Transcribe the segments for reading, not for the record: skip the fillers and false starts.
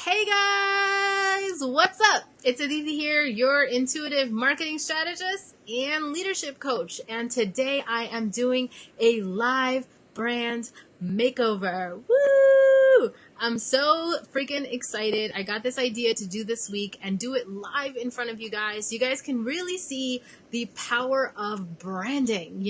Hey guys, what's up? It's Aditi here, your intuitive marketing strategist and leadership coach. And today I am doing a live brand makeover. Woo! I'm so freaking excited. I got this idea to do this week and do it live in front of you guys. You guys can really see the power of branding.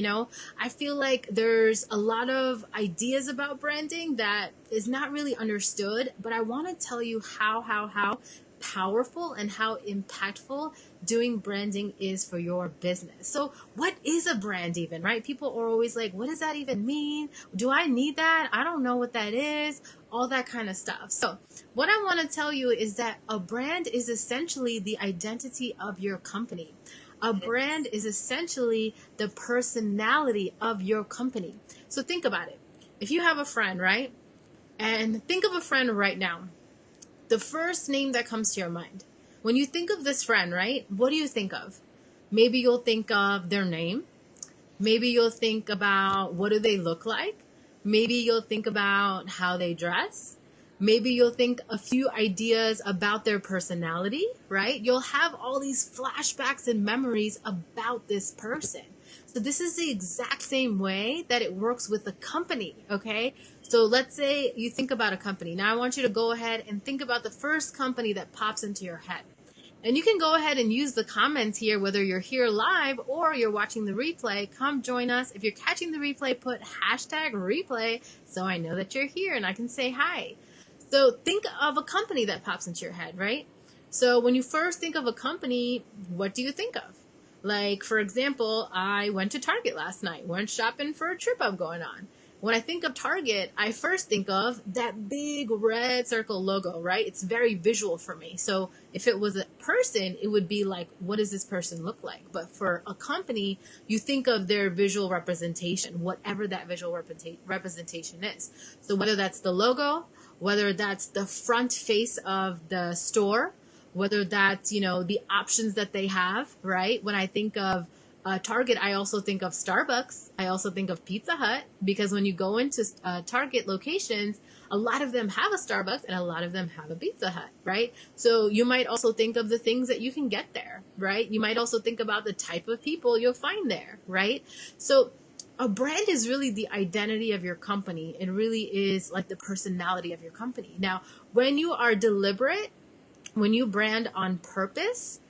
I feel like there's a lot of ideas about branding that is not really understood, but I want to tell you how powerful and how impactful doing branding is for your business. So what is a brand even, right? People are always like, what does that even mean? Do I need that? I don't know what that is, all that kind of stuff. So what I want to tell you is that a brand is essentially the identity of your company. A brand is essentially the personality of your company. So think about it. If you have a friend, right? And think of a friend right now. The first name that comes to your mind. When you think of this friend, right? What do you think of? Maybe you'll think of their name. Maybe you'll think about what do they look like. Maybe you'll think about how they dress. Maybe you'll think a few ideas about their personality, right? You'll have all these flashbacks and memories about this person. So this is the exact same way that it works with a company, okay? So let's say you think about a company. Now I want you to go ahead and think about the first company that pops into your head. And you can go ahead and use the comments here, whether you're here live or you're watching the replay. Come join us. If you're catching the replay, put #replay so I know that you're here and I can say hi. So think of a company that pops into your head, right? So when you first think of a company, what do you think of? Like, for example, I went to Target last night, went shopping for a trip I'm going on. When I think of Target, I first think of that big red circle logo, right? It's very visual for me. So if it was a person, it would be like, what does this person look like? But for a company, you think of their visual representation, whatever that visual representation is. So whether that's the logo, whether that's the front face of the store, whether that's, the options that they have, right? When I think of Target, I also think of Starbucks. I also think of Pizza Hut, because when you go into Target locations, a lot of them have a Starbucks and a lot of them have a Pizza Hut, right? So you might also think of the things that you can get there, right? You might also think about the type of people you'll find there, right? So a brand is really the identity of your company. It really is like the personality of your company. Now, when you are deliberate, when you brand on purpose,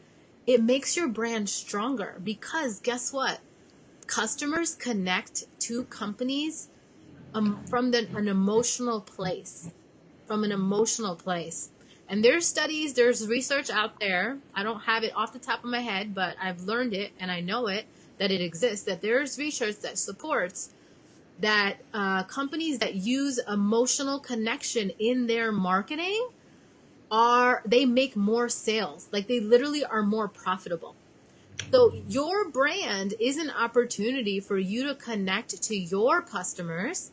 it makes your brand stronger, because guess what? Customers connect to companies from an emotional place, And there's studies, there's research out there. I don't have it off the top of my head, but I've learned it and I know it, that it exists, that there's research that supports that companies that use emotional connection in their marketing they make more sales. Like, they literally are more profitable. So your brand is an opportunity for you to connect to your customers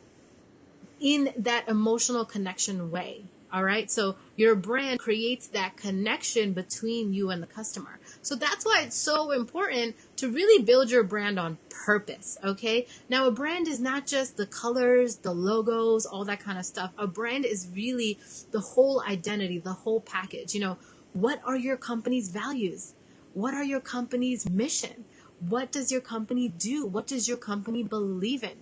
in that emotional connection way. All right. So your brand creates that connection between you and the customer. So that's why it's so important to really build your brand on purpose. Okay. Now, a brand is not just the colors, the logos, all that kind of stuff. A brand is really the whole identity, the whole package. What are your company's values? What are your company's mission? What does your company do? What does your company believe in?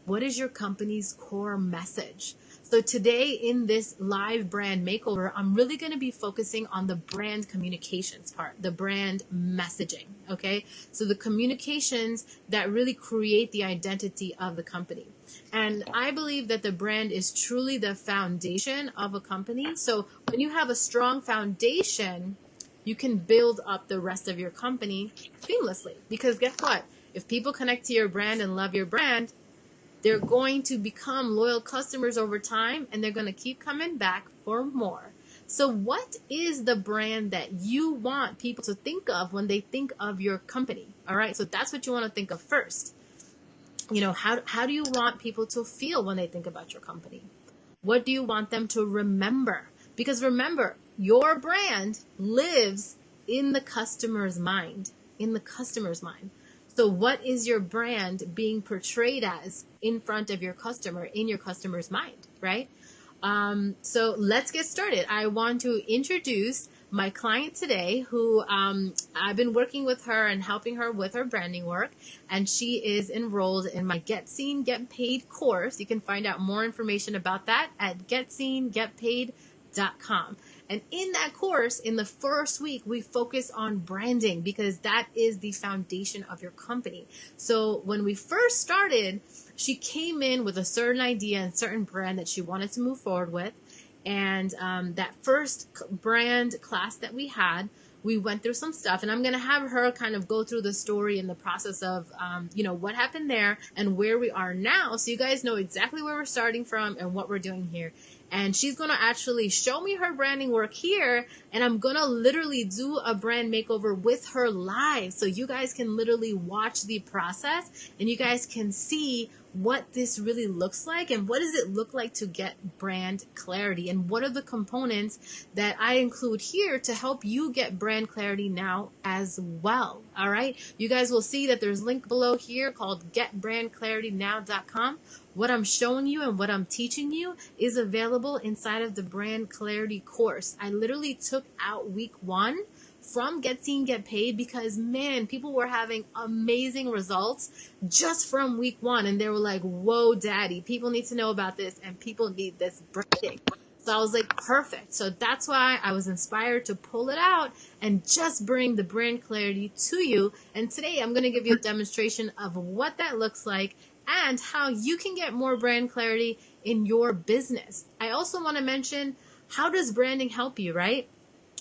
What is your company's core message? So today in this live brand makeover, I'm really going to be focusing on the brand communications part, the brand messaging, okay? So the communications that really create the identity of the company. And I believe that the brand is truly the foundation of a company. So when you have a strong foundation, you can build up the rest of your company seamlessly. Because guess what? If people connect to your brand and love your brand, they're going to become loyal customers over time, and they're going to keep coming back for more. So what is the brand that you want people to think of when they think of your company? All right. So that's what you want to think of first. How do you want people to feel when they think about your company? What do you want them to remember? Because remember, your brand lives in the customer's mind, So what is your brand being portrayed as in front of your customer, in your customer's mind, right? So let's get started. I want to introduce my client today who I've been working with her and helping her with her branding work, and she is enrolled in my Get Seen, Get Paid course. You can find out more information about that at getseengetpaid.com. And in that course, in the first week, we focus on branding because that is the foundation of your company. So when we first started, she came in with a certain idea and certain brand that she wanted to move forward with. And that first brand class that we had, we went through some stuff, and I'm going to have her kind of go through the story and the process of, what happened there and where we are now. So you guys know exactly where we're starting from and what we're doing here. And she's going to actually show me her branding work here, and I'm going to literally do a brand makeover with her live. So you guys can literally watch the process and you guys can see what this really looks like and what does it look like to get brand clarity and what are the components that I include here to help you get brand clarity now as well. All right. You guys will see that there's a link below here called getbrandclaritynow.com. What I'm showing you and what I'm teaching you is available inside of the brand clarity course. I literally took out week 1 from Get Seen, Get Paid because, man, people were having amazing results just from week 1. And they were like, whoa, daddy, people need to know about this and people need this branding. So I was like, perfect. So that's why I was inspired to pull it out and just bring the brand clarity to you. And today I'm going to give you a demonstration of what that looks like and how you can get more brand clarity in your business. I also want to mention, how does branding help you, right?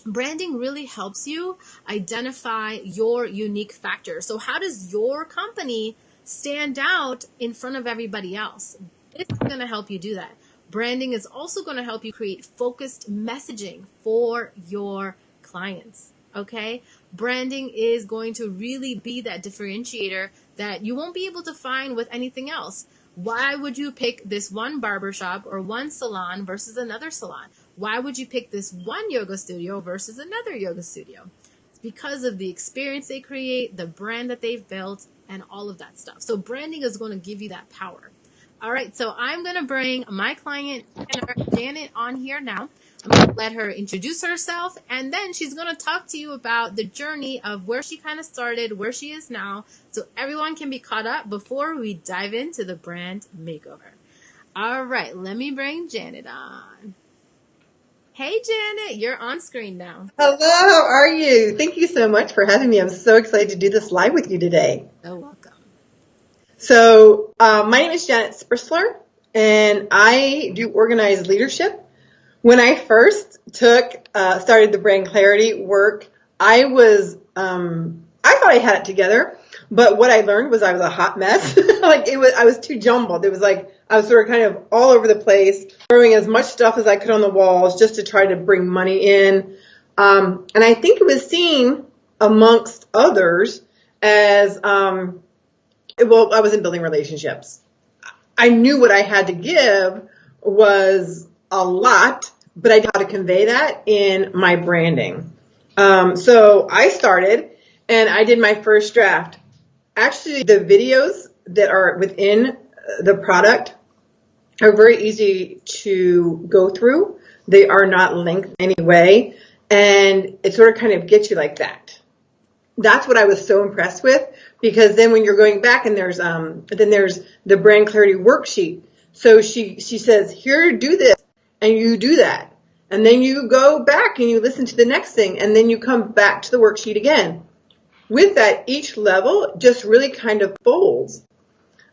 Branding really helps you identify your unique factor. So how does your company stand out in front of everybody else? It's going to help you do that. Branding is also going to help you create focused messaging for your clients. Okay? Branding is going to really be that differentiator that you won't be able to find with anything else. Why would you pick this one barbershop or one salon versus another salon? Why would you pick this one yoga studio versus another yoga studio? It's because of the experience they create, the brand that they've built, and all of that stuff. So branding is going to give you that power. All right, so I'm going to bring my client, Janet, on here now. I'm going to let her introduce herself, and then she's going to talk to you about the journey of where she kind of started, where she is now, so everyone can be caught up before we dive into the brand makeover. All right, let me bring Janet on. Hey, Janet, you're on screen now. Hello, how are you? Thank you so much for having me. I'm so excited to do this live with you today. You're welcome. So, my name is Janet Sprisler, and I do organized leadership. When I first started the brand clarity work, I thought I had it together, but what I learned was I was a hot mess. I was too jumbled. It was like I was sort of kind of all over the place, throwing as much stuff as I could on the walls just to try to bring money in. And I think it was seen amongst others as, I wasn't building relationships. I knew what I had to give was a lot, but I didn't know how to convey that in my branding. So I started and I did my first draft. Actually, the videos that are within the product are very easy to go through. They are not linked in any way, and it sort of kind of gets you like that. That's what I was so impressed with, because then when you're going back and there's the brand clarity worksheet. So she says, here, do this, and you do that. And then you go back and you listen to the next thing, and then you come back to the worksheet again. With that, each level just really kind of folds.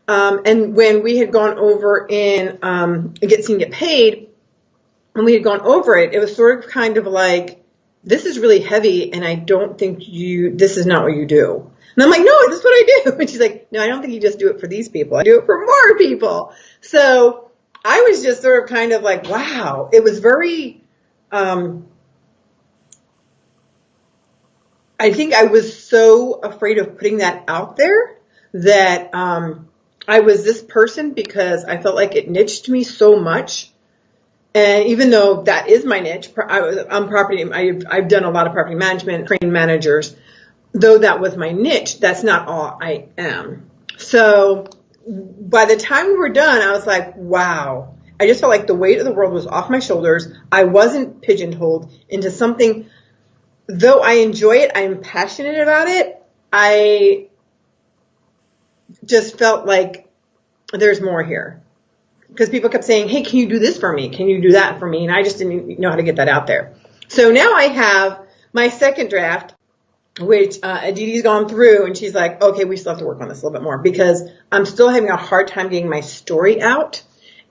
And when we had gone over in Get Seen, Get Paid, and we had gone over it, it was sort of kind of like, this is really heavy, and I don't think this is not what you do. And I'm like, no, this is what I do. And she's like, no, I don't think you just do it for these people. I do it for more people. So I was just sort of kind of like, wow. It was very, I think I was so afraid of putting that out there that I was this person because I felt like it niched me so much. And even though that is my niche, I've done a lot of property management, trained managers. Though that was my niche, that's not all I am. So by the time we were done, I was like, wow. I just felt like the weight of the world was off my shoulders. I wasn't pigeonholed into something. Though I enjoy it, I'm passionate about it, I just felt like there's more here. Because people kept saying, hey, can you do this for me? Can you do that for me? And I just didn't know how to get that out there. So now I have my second draft, which Aditi's gone through, and she's like, okay, we still have to work on this a little bit more because I'm still having a hard time getting my story out.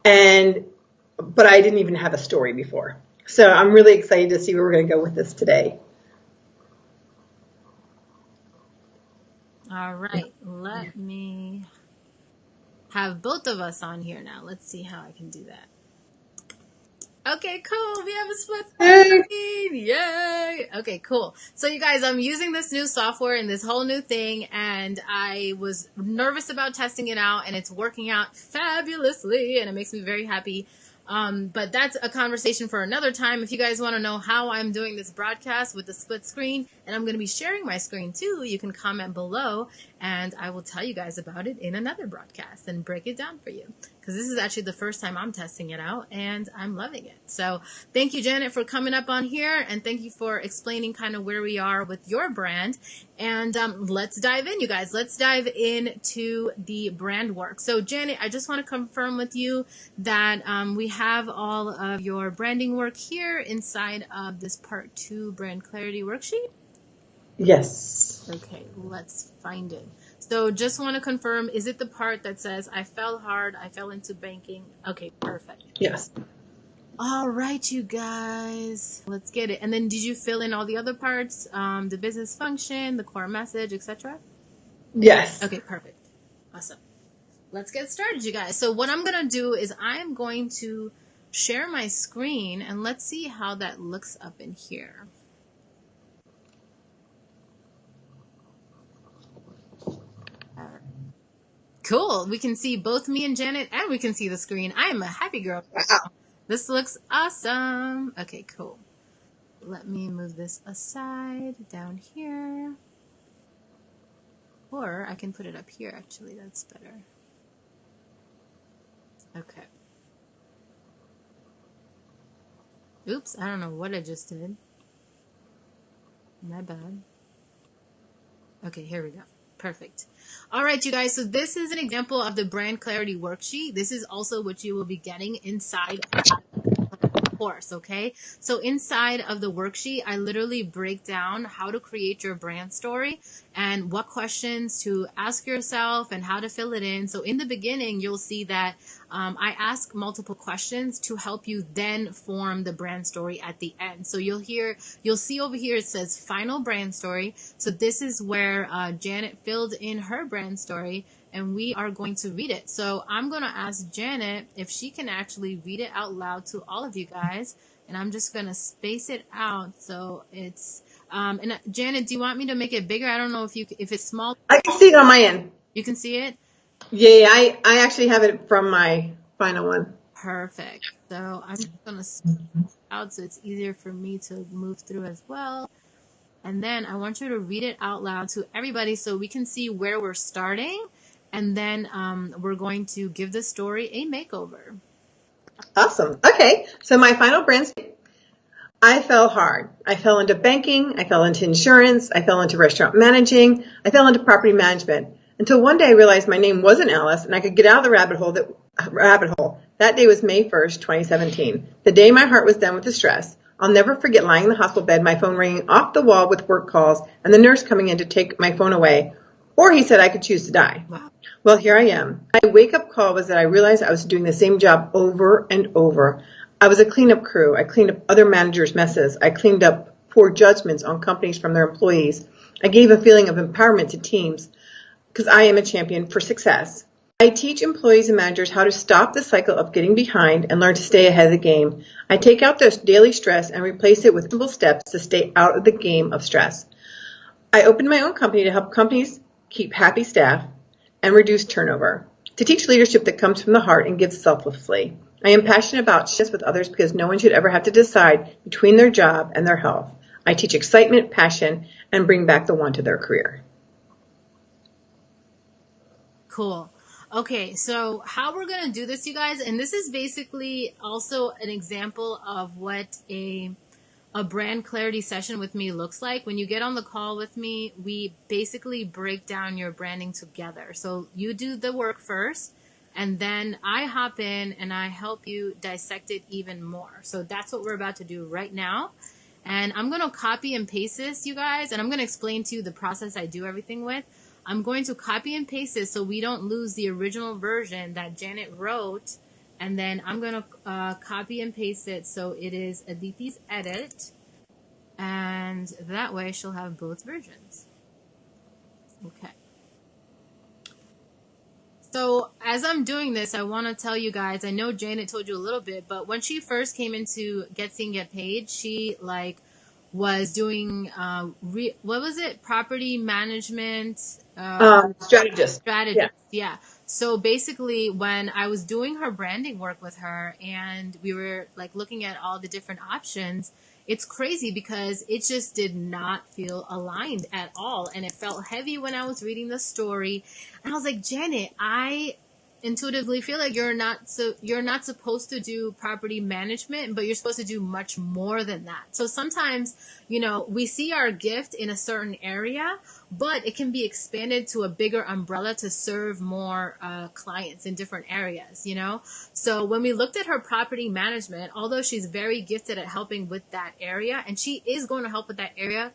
But I didn't even have a story before. So I'm really excited to see where we're going to go with this today. All right, let me have both of us on here now. Let's see how I can do that. Okay, cool. We have a split screen. Yay. Okay, cool. So you guys, I'm using this new software and this whole new thing, and I was nervous about testing it out, and it's working out fabulously, and it makes me very happy. But that's a conversation for another time. If you guys want to know how I'm doing this broadcast with the split screen, and I'm going to be sharing my screen too, you can comment below and I will tell you guys about it in another broadcast and break it down for you. Because this is actually the first time I'm testing it out and I'm loving it. So thank you, Janet, for coming up on here, and thank you for explaining kind of where we are with your brand. And let's dive in, you guys. Let's dive into the brand work. So Janet, I just want to confirm with you that we have all of your branding work here inside of this part 2 brand clarity worksheet. Yes. Okay, let's find it. So just want to confirm, is it the part that says, I fell hard, I fell into banking? Okay, perfect. Yes. All right, you guys, let's get it. And then did you fill in all the other parts, the business function, the core message, etc.? Yes. Okay, perfect. Awesome. Let's get started, you guys. So what I'm going to do is I am going to share my screen, and let's see how that looks up in here. Cool. We can see both me and Janet, and we can see the screen. I am a happy girl. Wow. This looks awesome. Okay, cool. Let me move this aside down here. Or I can put it up here, actually. That's better. Okay. Oops, I don't know what I just did. My bad. Okay, here we go. Perfect. All right, you guys. So this is an example of the brand clarity worksheet. This is also what you will be getting inside the course, okay? So inside of the worksheet, I literally break down how to create your brand story and what questions to ask yourself and how to fill it in. So in the beginning, you'll see that I ask multiple questions to help you then form the brand story at the end. So you'll see over here, it says final brand story. So this is where Janet filled in her brand story, and we are going to read it. So I'm going to ask Janet if she can actually read it out loud to all of you guys. And I'm just going to space it out so it's, and Janet, do you want me to make it bigger? I don't know if it's small. I can see it on my end. You can see it? Yeah, I actually have it from my final one. Perfect. So I'm just going to space it out so it's easier for me to move through as well. And then I want you to read it out loud to everybody so we can see where we're starting. And then we're going to give the story a makeover. Awesome. Okay. So my final brand, I fell hard. I fell into banking. I fell into insurance. I fell into restaurant managing. I fell into property management until one day I realized my name wasn't Alice and I could get out of the rabbit hole. That day was May 1st, 2017. The day my heart was done with the stress. I'll never forget lying in the hospital bed, my phone ringing off the wall with work calls and the nurse coming in to take my phone away. Or he said I could choose to die. Wow. Well, here I am. My wake-up call was that I realized I was doing the same job over and over. I was a cleanup crew. I cleaned up other managers' messes. I cleaned up poor judgments on companies from their employees. I gave a feeling of empowerment to teams because I am a champion for success. I teach employees and managers how to stop the cycle of getting behind and learn to stay ahead of the game. I take out their daily stress and replace it with simple steps to stay out of the game of stress. I opened my own company to help companies keep happy staff and reduce turnover, to teach leadership that comes from the heart and gives selflessly. I am passionate about sharing with others because no one should ever have to decide between their job and their health. I teach excitement, passion, and bring back the one to their career. Cool. Okay, so how we're going to do this, you guys, and this is basically also an example of what a brand clarity session with me looks like. When you get on the call with me, we basically break down your branding together. So you do the work first, and then I hop in and I help you dissect it even more. So that's what we're about to do right now. And I'm going to copy and paste this, you guys, and I'm going to explain to you the process I do everything with. I'm going to copy and paste this so we don't lose the original version that Janet wrote. And then I'm going to copy and paste it so it is Aditi's edit. And that way she'll have both versions. Okay. So as I'm doing this, I want to tell you guys, I know Janet told you a little bit, but when she first came into Get Seen, Get Paid, she was doing, what was it? Property management, Strategist. strategist. Yeah. So basically when I was doing her branding work with her and we were like looking at all the different options, it's crazy because it just did not feel aligned at all. And it felt heavy when I was reading the story. And I was like, Janet, I intuitively feel like you're not supposed to do property management, but you're supposed to do much more than that. So sometimes, we see our gift in a certain area, but it can be expanded to a bigger umbrella to serve more clients in different areas, So when we looked at her property management, although she's very gifted at helping with that area, and she is going to help with that area,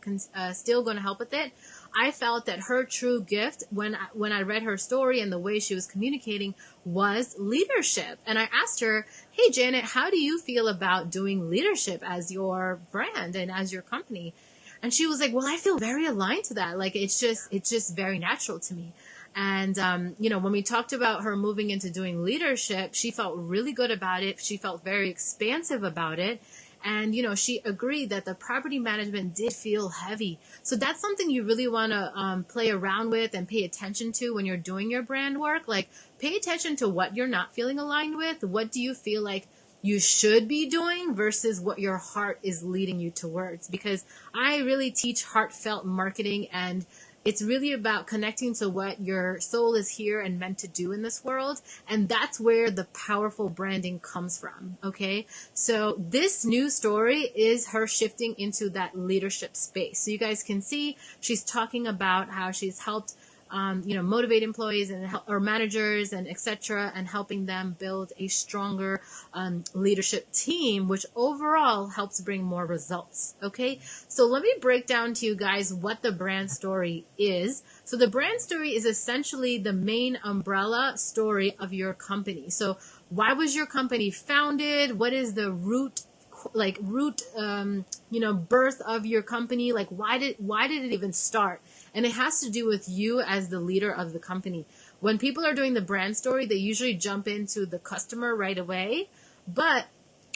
still going to help with it, I felt that her true gift when I read her story and the way she was communicating was leadership. And I asked her, hey, Janet, how do you feel about doing leadership as your brand and as your company? And she was like, well, I feel very aligned to that. Like, it's just very natural to me. And, when we talked about her moving into doing leadership, she felt really good about it. She felt very expansive about it. And, she agreed that the property management did feel heavy. So that's something you really want to play around with and pay attention to when you're doing your brand work. Like, pay attention to what you're not feeling aligned with. What do you feel like you should be doing versus what your heart is leading you towards? Because I really teach heartfelt marketing, and it's really about connecting to what your soul is here and meant to do in this world. And that's where the powerful branding comes from. Okay. So this new story is her shifting into that leadership space. So you guys can see she's talking about how she's helped motivate employees or managers and etc. and helping them build a stronger leadership team, which overall helps bring more results. Okay, so let me break down to you guys what the brand story is. So the brand story is essentially the main umbrella story of your company. So why was your company founded? What is the birth of your company? Like, why did it even start? And it has to do with you as the leader of the company. When people are doing the brand story, they usually jump into the customer right away. But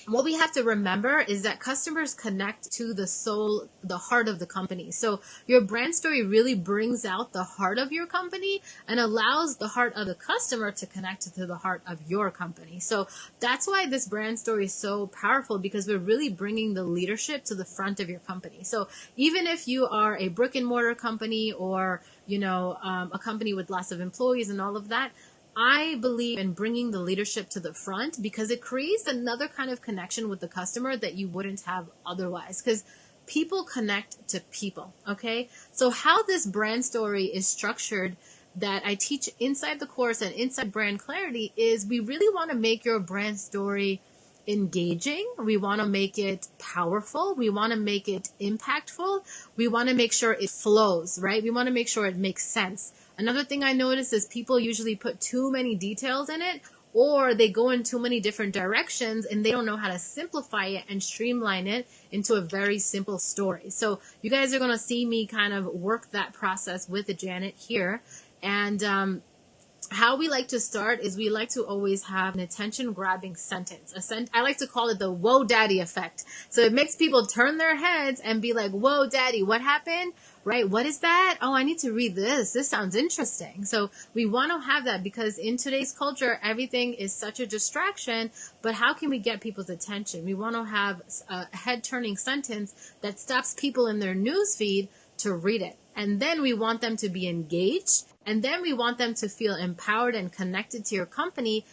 what we have to remember is that customers connect to the soul, the heart of the company. So your brand story really brings out the heart of your company and allows the heart of the customer to connect to the heart of your company. So that's why this brand story is so powerful, because we're really bringing the leadership to the front of your company. So even if you are a brick and mortar company or, a company with lots of employees and all of that, I believe in bringing the leadership to the front because it creates another kind of connection with the customer that you wouldn't have otherwise, because people connect to people. Okay. So how this brand story is structured that I teach inside the course and inside Brand Clarity is we really want to make your brand story engaging. We want to make it powerful. We want to make it impactful. We want to make sure it flows, right? We want to make sure it makes sense. Another thing I notice is people usually put too many details in it, or they go in too many different directions and they don't know how to simplify it and streamline it into a very simple story. So you guys are going to see me kind of work that process with Janet here. And how we like to start is we like to always have an attention-grabbing sentence. I like to call it the whoa daddy effect. So it makes people turn their heads and be like, whoa daddy, what happened? Right? What is that? Oh, I need to read this. This sounds interesting. So we want to have that because in today's culture, everything is such a distraction. But how can we get people's attention? We want to have a head-turning sentence that stops people in their news feed to read it. And then we want them to be engaged. And then we want them to feel empowered and connected to your company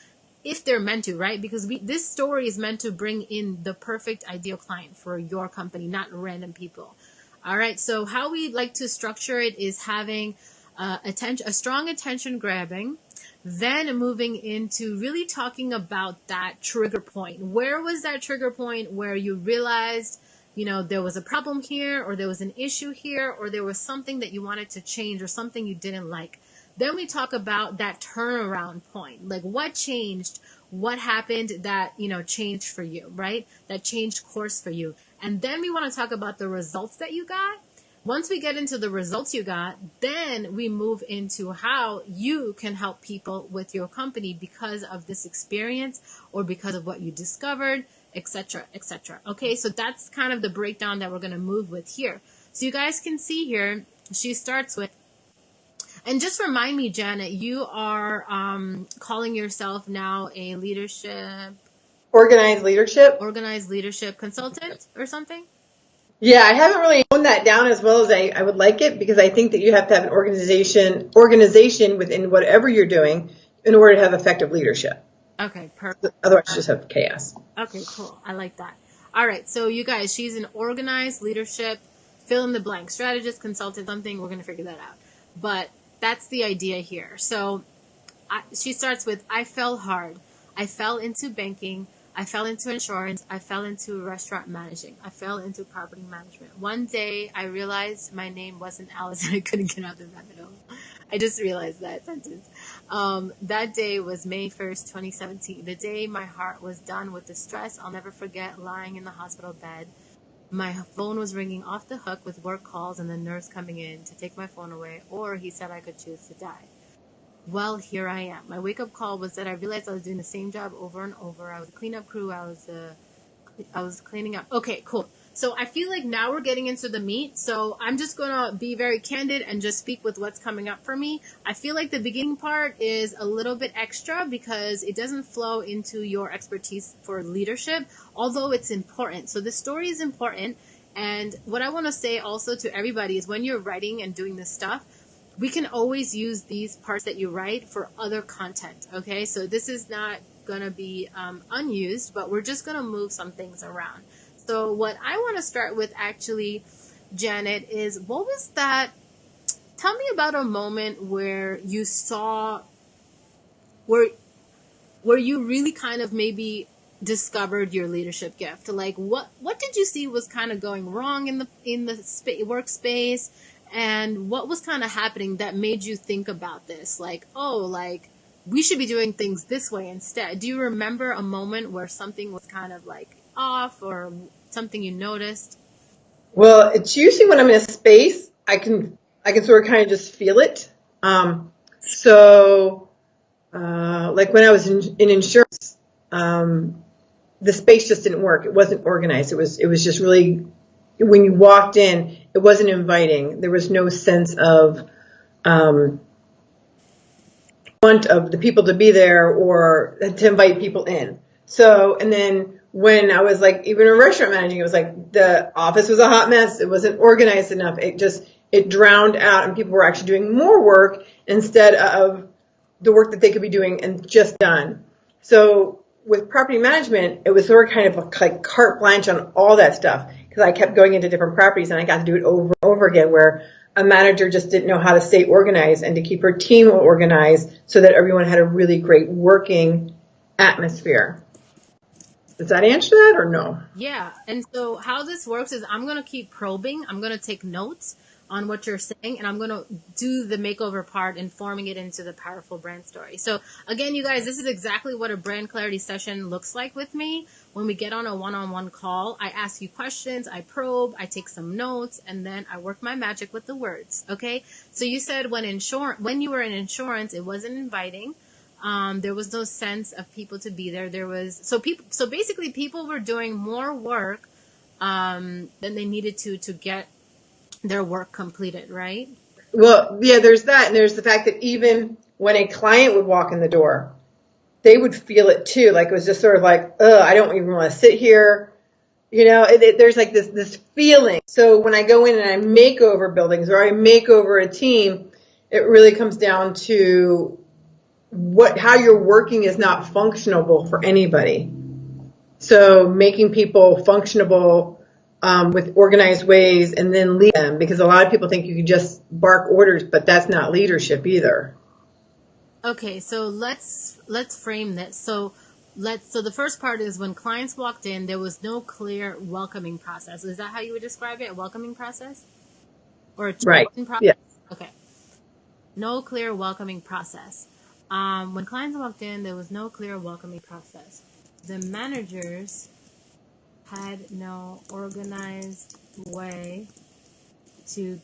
if they're meant to, right? Because this story is meant to bring in the perfect ideal client for your company, not random people. All right. So how we like to structure it is having a strong attention grabbing, then moving into really talking about that trigger point. Where was that trigger point where you realized, there was a problem here, or there was an issue here, or there was something that you wanted to change, or something you didn't like? Then we talk about that turnaround point. Like, what changed? What happened that, changed for you, right? That changed course for you. And then we want to talk about the results that you got. Once we get into the results you got, then we move into how you can help people with your company because of this experience or because of what you discovered, etc., etc. Okay, so that's kind of the breakdown that we're going to move with here. So you guys can see here, she starts with, and just remind me, Janet, you are calling yourself now a Organized organized leadership consultant or something? Yeah, I haven't really honed that down as well as I would like it, because I think that you have to have an organization within whatever you're doing in order to have effective leadership. Okay, perfect. Otherwise, you just have chaos. Okay, cool. I like that. All right, so you guys, she's an organized leadership, fill in the blank, strategist, consultant, something. We're going to figure that out. But that's the idea here. So she starts with, I fell hard. I fell into banking. I fell into insurance. I fell into restaurant managing. I fell into property management. One day I realized my name wasn't Alice and I couldn't get out of the rabbit hole. I just realized that sentence. That day was May 1st, 2017. The day my heart was done with the stress. I'll never forget lying in the hospital bed. My phone was ringing off the hook with work calls and the nurse coming in to take my phone away, or he said I could choose to die. Well, here I am. My wake-up call was that I realized I was doing the same job over and over. I was a cleanup crew. I was cleaning up. Okay, cool. So I feel like now we're getting into the meat. So I'm just going to be very candid and just speak with what's coming up for me. I feel like the beginning part is a little bit extra because it doesn't flow into your expertise for leadership, although it's important. So the story is important. And what I want to say also to everybody is when you're writing and doing this stuff, we can always use these parts that you write for other content, okay? So this is not going to be unused, but we're just going to move some things around. So what I want to start with actually, Janet, is what was that? Tell me about a moment where you saw, where you really kind of maybe discovered your leadership gift. Like what did you see was kind of going wrong in the workspace? And what was kind of happening that made you think about this? Like, oh, like we should be doing things this way instead. Do you remember a moment where something was kind of like off or something you noticed? Well, it's usually when I'm in a space, I can sort of kind of just feel it. Like when I was in insurance, the space just didn't work. It wasn't organized. It was just really, when you walked in, it wasn't inviting. There was no sense of want of the people to be there or to invite people in. So, and then when I was like, even in restaurant managing, it was like the office was a hot mess. It wasn't organized enough. It drowned out, and people were actually doing more work instead of the work that they could be doing and just done. So with property management, it was sort of kind of like carte blanche on all that stuff, because I kept going into different properties and I got to do it over and over again, where a manager just didn't know how to stay organized and to keep her team organized so that everyone had a really great working atmosphere. Does that answer that or no? Yeah. And so how this works is I'm going to keep probing. I'm going to take notes on what you're saying, and I'm going to do the makeover part and forming it into the powerful brand story. So again, you guys, this is exactly what a brand clarity session looks like with me. When we get on a one-on-one call, I ask you questions, I probe, I take some notes, and then I work my magic with the words. Okay. So you said when you were in insurance, it wasn't inviting. There was no sense of people to be there. So basically people were doing more work, than they needed to get their work completed, right? Well, yeah, there's that. And there's the fact that even when a client would walk in the door, they would feel it too. Like it was just sort of like, I don't even want to sit here. There's like this feeling. So when I go in and I make over buildings or I make over a team, it really comes down to how you're working is not functionable for anybody. So making people functionable with organized ways and then lead them, because a lot of people think you can just bark orders, but that's not leadership either. Okay, so let's frame this. So the first part is when clients walked in, there was no clear welcoming process. Is that how you would describe it? A welcoming process? Or a Right. check-in process? Yeah. Okay. No clear welcoming process. When clients walked in, there was no clear welcoming process. The managers had no organized way to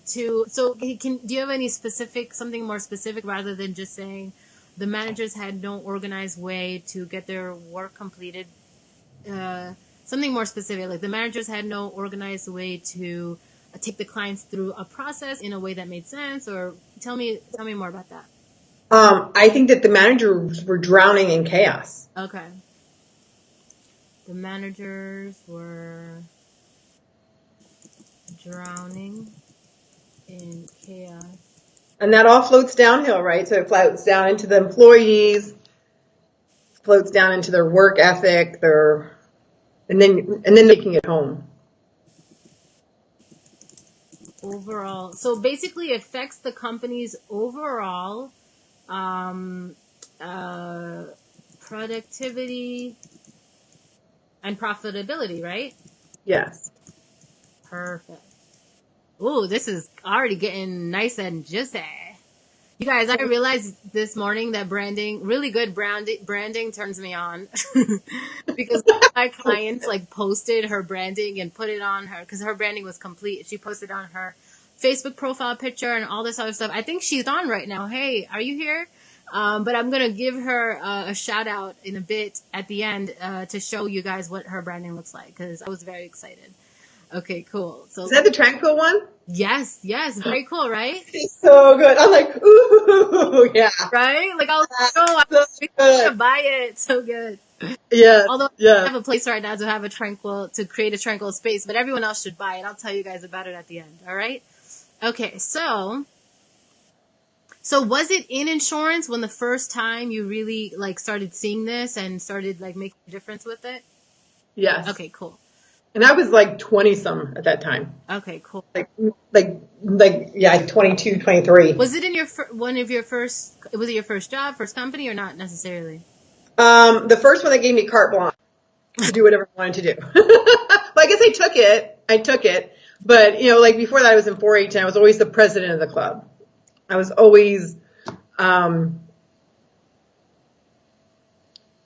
so do you have any something more specific rather than just saying the managers had no organized way to get their work completed? Something more specific, like the managers had no organized way to take the clients through a process in a way that made sense, or tell me more about that. I think that the managers were drowning in chaos. Okay. The managers were drowning in chaos. And that all floats downhill, right? So it floats down into the employees, floats down into their work ethic, and then making it home. Overall, so basically affects the company's overall um, uh, productivity and profitability, right? Yes. Perfect. Ooh, this is already getting nice and juicy. You guys, I realized this morning that really good branding turns me on. Because my clients like posted her branding and put it on her, because her branding was complete. She posted on her Facebook profile picture and all this other stuff. I think she's on right now. Hey, are you here? But I'm going to give her a shout out in a bit at the end to show you guys what her branding looks like, because I was very excited. Okay, cool. So Is that the Tranquil one? yes, very cool, right? It's so good. I'm like, ooh, yeah. Right? Like, I was like, oh, So I'm good. gonna buy it. So good. Yes, Although I yes. have a place right now to create a tranquil space, but everyone else should buy it. I'll tell you guys about it at the end. All right? Okay, so was it in insurance when the first time you really like started seeing this and started like making a difference with it? Yes. Okay, cool. And I was like 20 some at that time. Okay, cool. Yeah, 22, 23. Was it in one of your first? Was it your first job, first company, or not necessarily? The first one that gave me carte blanche to do whatever I wanted to do. Well, I guess I took it. But, like before that I was in 4-H and I was always the president of the club. I was always, the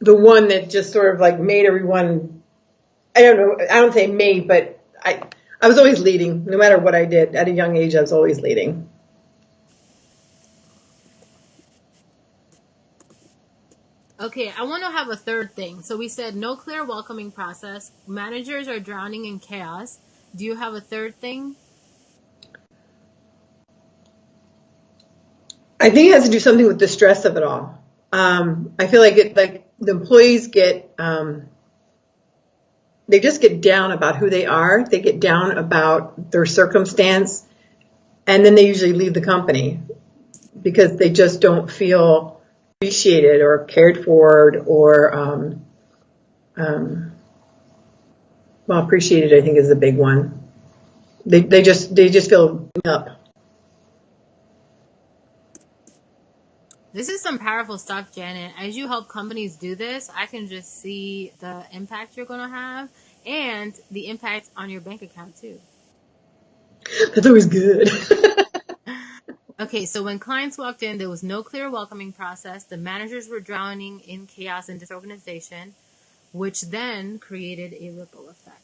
one that just sort of like made everyone, I don't say made, but I was always leading. No matter what I did at a young age, I was always leading. Okay, I want to have a third thing. So we said no clear welcoming process. Managers are drowning in chaos. Do you have a third thing? I think it has to do something with the stress of it all. I feel like the employees they just get down about who they are. They get down about their circumstance, and then they usually leave the company because they just don't feel appreciated or cared for or, well, appreciated, I think, is a big one. They just feel up. This is some powerful stuff, Janet. As you help companies do this, I can just see the impact you're going to have and the impact on your bank account too. That's always good. Okay, so when clients walked in, there was no clear welcoming process. The managers were drowning in chaos and disorganization, which then created a ripple effect.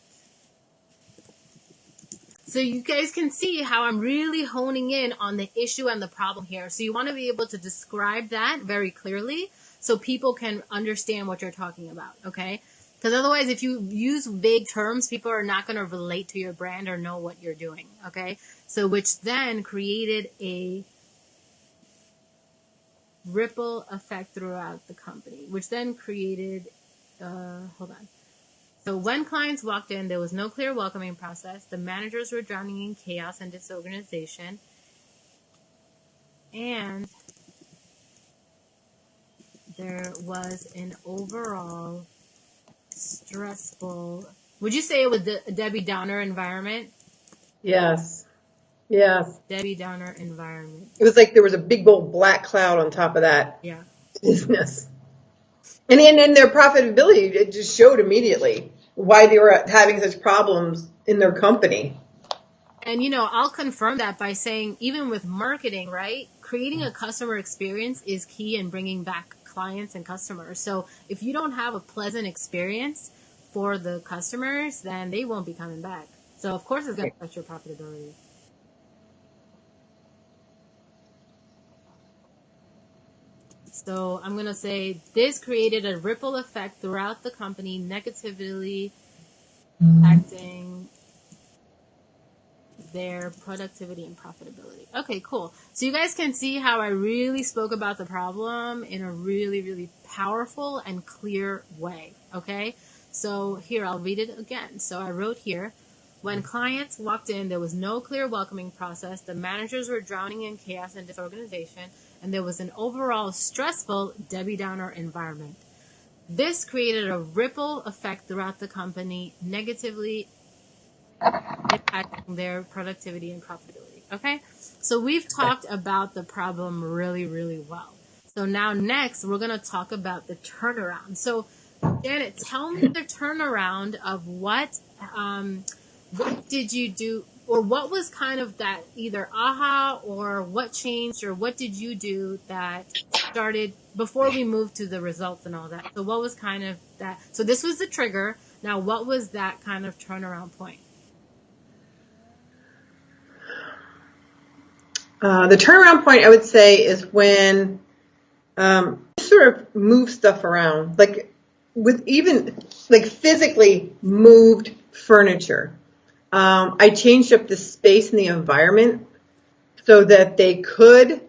So you guys can see how I'm really honing in on the issue and the problem here. So you want to be able to describe that very clearly so people can understand what you're talking about, okay? Because otherwise, if you use vague terms, people are not going to relate to your brand or know what you're doing, okay? So which then created a ripple effect throughout the company, which then created, hold on. So when clients walked in, there was no clear welcoming process. The managers were drowning in chaos and disorganization. And there was an overall stressful, would you say it was a Debbie Downer environment? Yes. Yes. Debbie Downer environment. It was like there was a big bold black cloud on top of that Yeah. business. And then their profitability, it just showed immediately why they were having such problems in their company. And, I'll confirm that by saying, even with marketing, right? Creating a customer experience is key in bringing back clients and customers. So if you don't have a pleasant experience for the customers, then they won't be coming back. So, of course, it's going to affect your profitability. So I'm going to say this created a ripple effect throughout the company, negatively impacting their productivity and profitability. Okay, cool. So you guys can see how I really spoke about the problem in a really, really powerful and clear way. Okay, so here, I'll read it again. So I wrote here, when clients walked in, there was no clear welcoming process. The managers were drowning in chaos and disorganization, and there was an overall stressful Debbie Downer environment. This created a ripple effect throughout the company, negatively impacting their productivity and profitability. Okay, so we've talked about the problem really, really well. So now next, we're going to talk about the turnaround. So Janet, tell me the turnaround of what did you do, or what was kind of that either aha, or what changed, or what did you do that started before we moved to the results and all that? So what was kind of that? So this was the trigger. Now, what was that kind of turnaround point? The turnaround point, I would say, is when sort of move stuff around, like with even like physically moved furniture. I changed up the space and the environment so that they could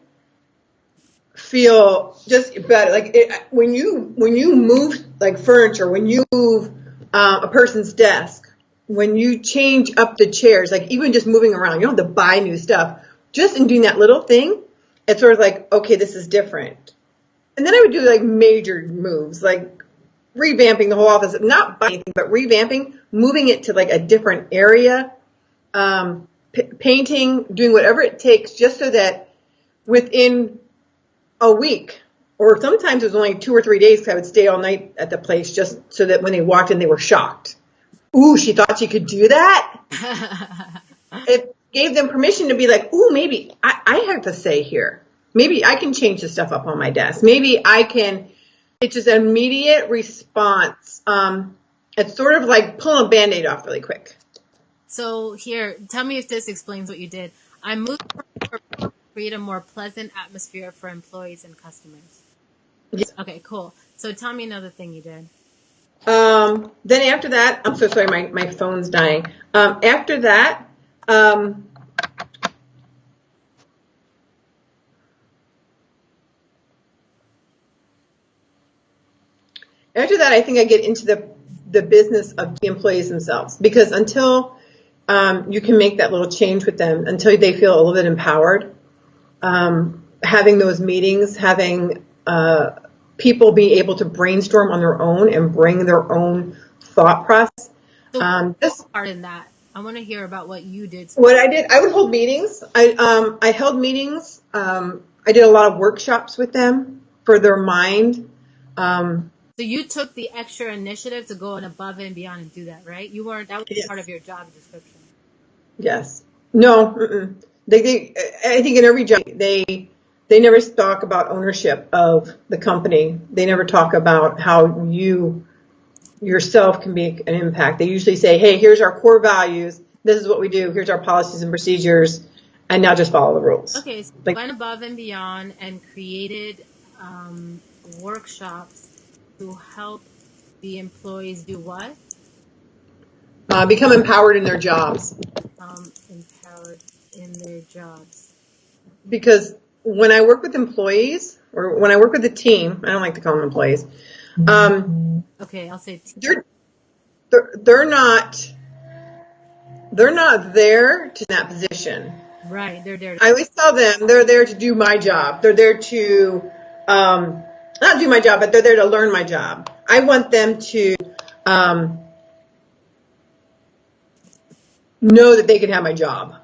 feel just better. Like when you move like furniture, when you move a person's desk, when you change up the chairs, like even just moving around, you don't have to buy new stuff. Just in doing that little thing, it's sort of like, okay, this is different. And then I would do like major moves, like revamping the whole office, not buying anything, but revamping, moving it to like a different area, painting, doing whatever it takes just so that within a week, or sometimes it was only 2 or 3 days because I would stay all night at the place just so that when they walked in, they were shocked. Ooh, she thought she could do that? It gave them permission to be like, ooh, maybe I have to say here. Maybe I can change the stuff up on my desk. Maybe I can. It's just an immediate response. It's sort of like pulling a Band-Aid off really quick. So here, tell me if this explains what you did. I moved to create a more pleasant atmosphere for employees and customers. Yeah. Okay, cool. So tell me another thing you did. Then after that, I'm so sorry, my phone's dying. After that, I think I get into the business of the employees themselves, because until you can make that little change with them, until they feel a little bit empowered, having those meetings, having people be able to brainstorm on their own and bring their own thought process. So this part in that, I want to hear about what you did. What I did, I would hold meetings. I held meetings. I did a lot of workshops with them for their mind. So you took the extra initiative to go above and beyond and do that, right? You weren't, that was Yes. part of your job description. Yes. No. They I think in every job they never talk about ownership of the company. They never talk about how you yourself can make an impact. They usually say, hey, here's our core values. This is what we do. Here's our policies and procedures. And now just follow the rules. Okay, so you went above and beyond and created workshops to help the employees do what? Become empowered in their jobs. Empowered in their jobs. Because when I work with employees, or when I work with a team, I don't like to call them employees. Okay, I'll say team. They're not there to that position. Right. They're there. I always tell them they're there to do my job. They're there to not do my job, but they're there to learn my job. I want them to um, know that they can have my job.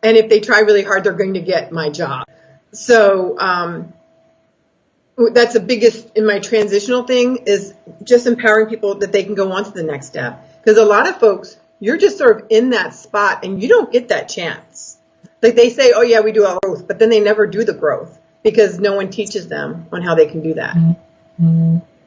And if they try really hard, they're going to get my job. So that's the biggest in my transitional thing is just empowering people that they can go on to the next step. Because a lot of folks, you're just sort of in that spot and you don't get that chance. Like they say, oh yeah, we do all growth, but then they never do the growth because no one teaches them on how they can do that.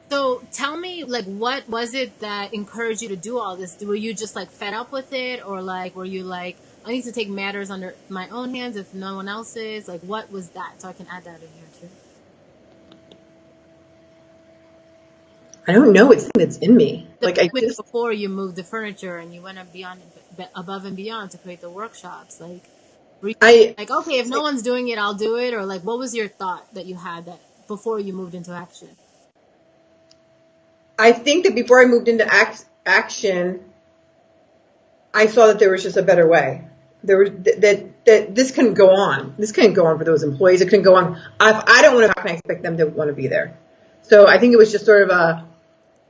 So tell me, like, what was it that encouraged you to do all this? Were you just like fed up with it, or like were you like, I need to take matters under my own hands if no one else is? Like, what was that? So I can add that in here too. I don't know. It's something that's in me. Like I just, Before you moved the furniture and you went above and beyond to create the workshops, like, were you like, okay, if no one's doing it, I'll do it, or like, what was your thought that you had that before you moved into action? I think that before I moved into action, I saw that there was just a better way. There was that this couldn't go on. This couldn't go on for those employees. It couldn't go on. If I don't want to, how can I expect them to want to be there? So I think it was just sort of a.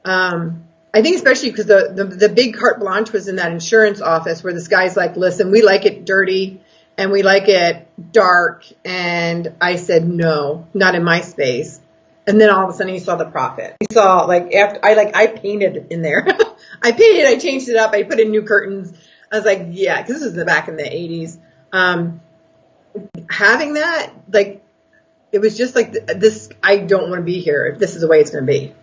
I think especially because the big carte blanche was in that insurance office where this guy's like, listen, we like it dirty and we like it dark. And I said, no, not in my space. And then all of a sudden you saw the profit. You saw like after I painted in there. I painted, I changed it up. I put in new curtains. I was like, yeah, because this was back in the 80s. Having that, like, it was just like this, I don't want to be here if this is the way it's going to be.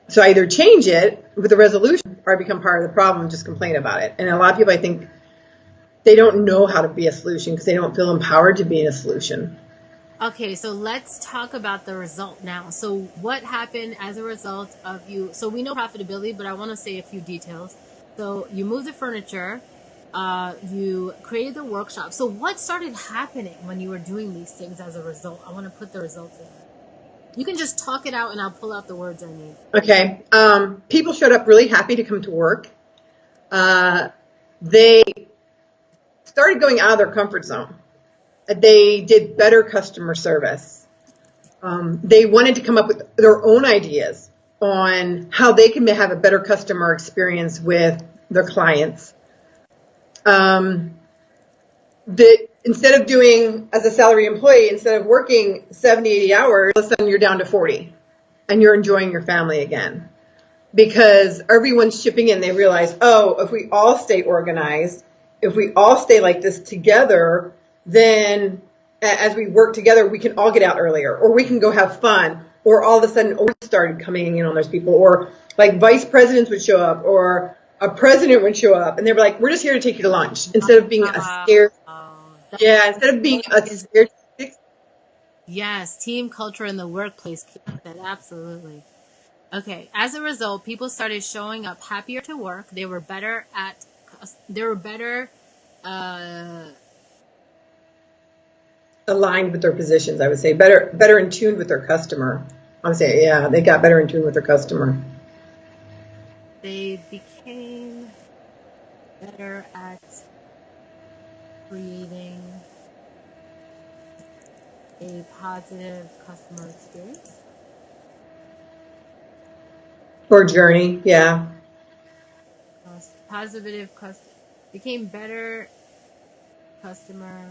So I either change it with a resolution or I become part of the problem and just complain about it. And a lot of people, I think, they don't know how to be a solution because they don't feel empowered to be in a solution. Okay, so let's talk about the result now. So what happened as a result of you? So we know profitability, but I want to say a few details. So you moved the furniture, you created the workshop. So what started happening when you were doing these things as a result? I want to put the results in. You can just talk it out and I'll pull out the words I need. Okay. People showed up really happy to come to work. They started going out of their comfort zone. They did better customer service. They wanted to come up with their own ideas on how they can have a better customer experience with their clients. Instead of doing, as a salary employee, instead of working 70, 80 hours, all of a sudden you're down to 40 and you're enjoying your family again. Because everyone's chipping in. They realize, oh, if we all stay organized, if we all stay like this together, then as we work together, we can all get out earlier, or we can go have fun, or all of a sudden orders started coming in on those people, or like vice presidents would show up, or a president would show up, and they were like, we're just here to take you to lunch, instead of being a scared, instead of being a scared. Yes, team culture in the workplace. That absolutely. Okay, as a result, people started showing up happier to work. They were better aligned with their positions, I would say. Better in tune with their customer. I would say, yeah, they got better in tune with their customer. They became better at creating a positive customer experience. Or journey, yeah. Positive customer became better customer.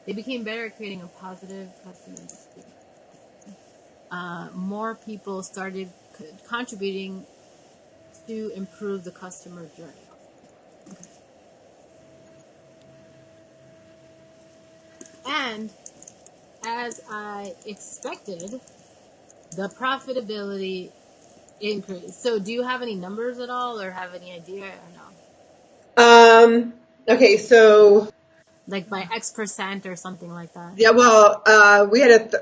They became better at creating a positive customer experience. More people started contributing to improve the customer journey. Okay. And as I expected, the profitability increased. So do you have any numbers at all or have any idea or no? Okay, so like by X percent or something like that. Yeah, well, we had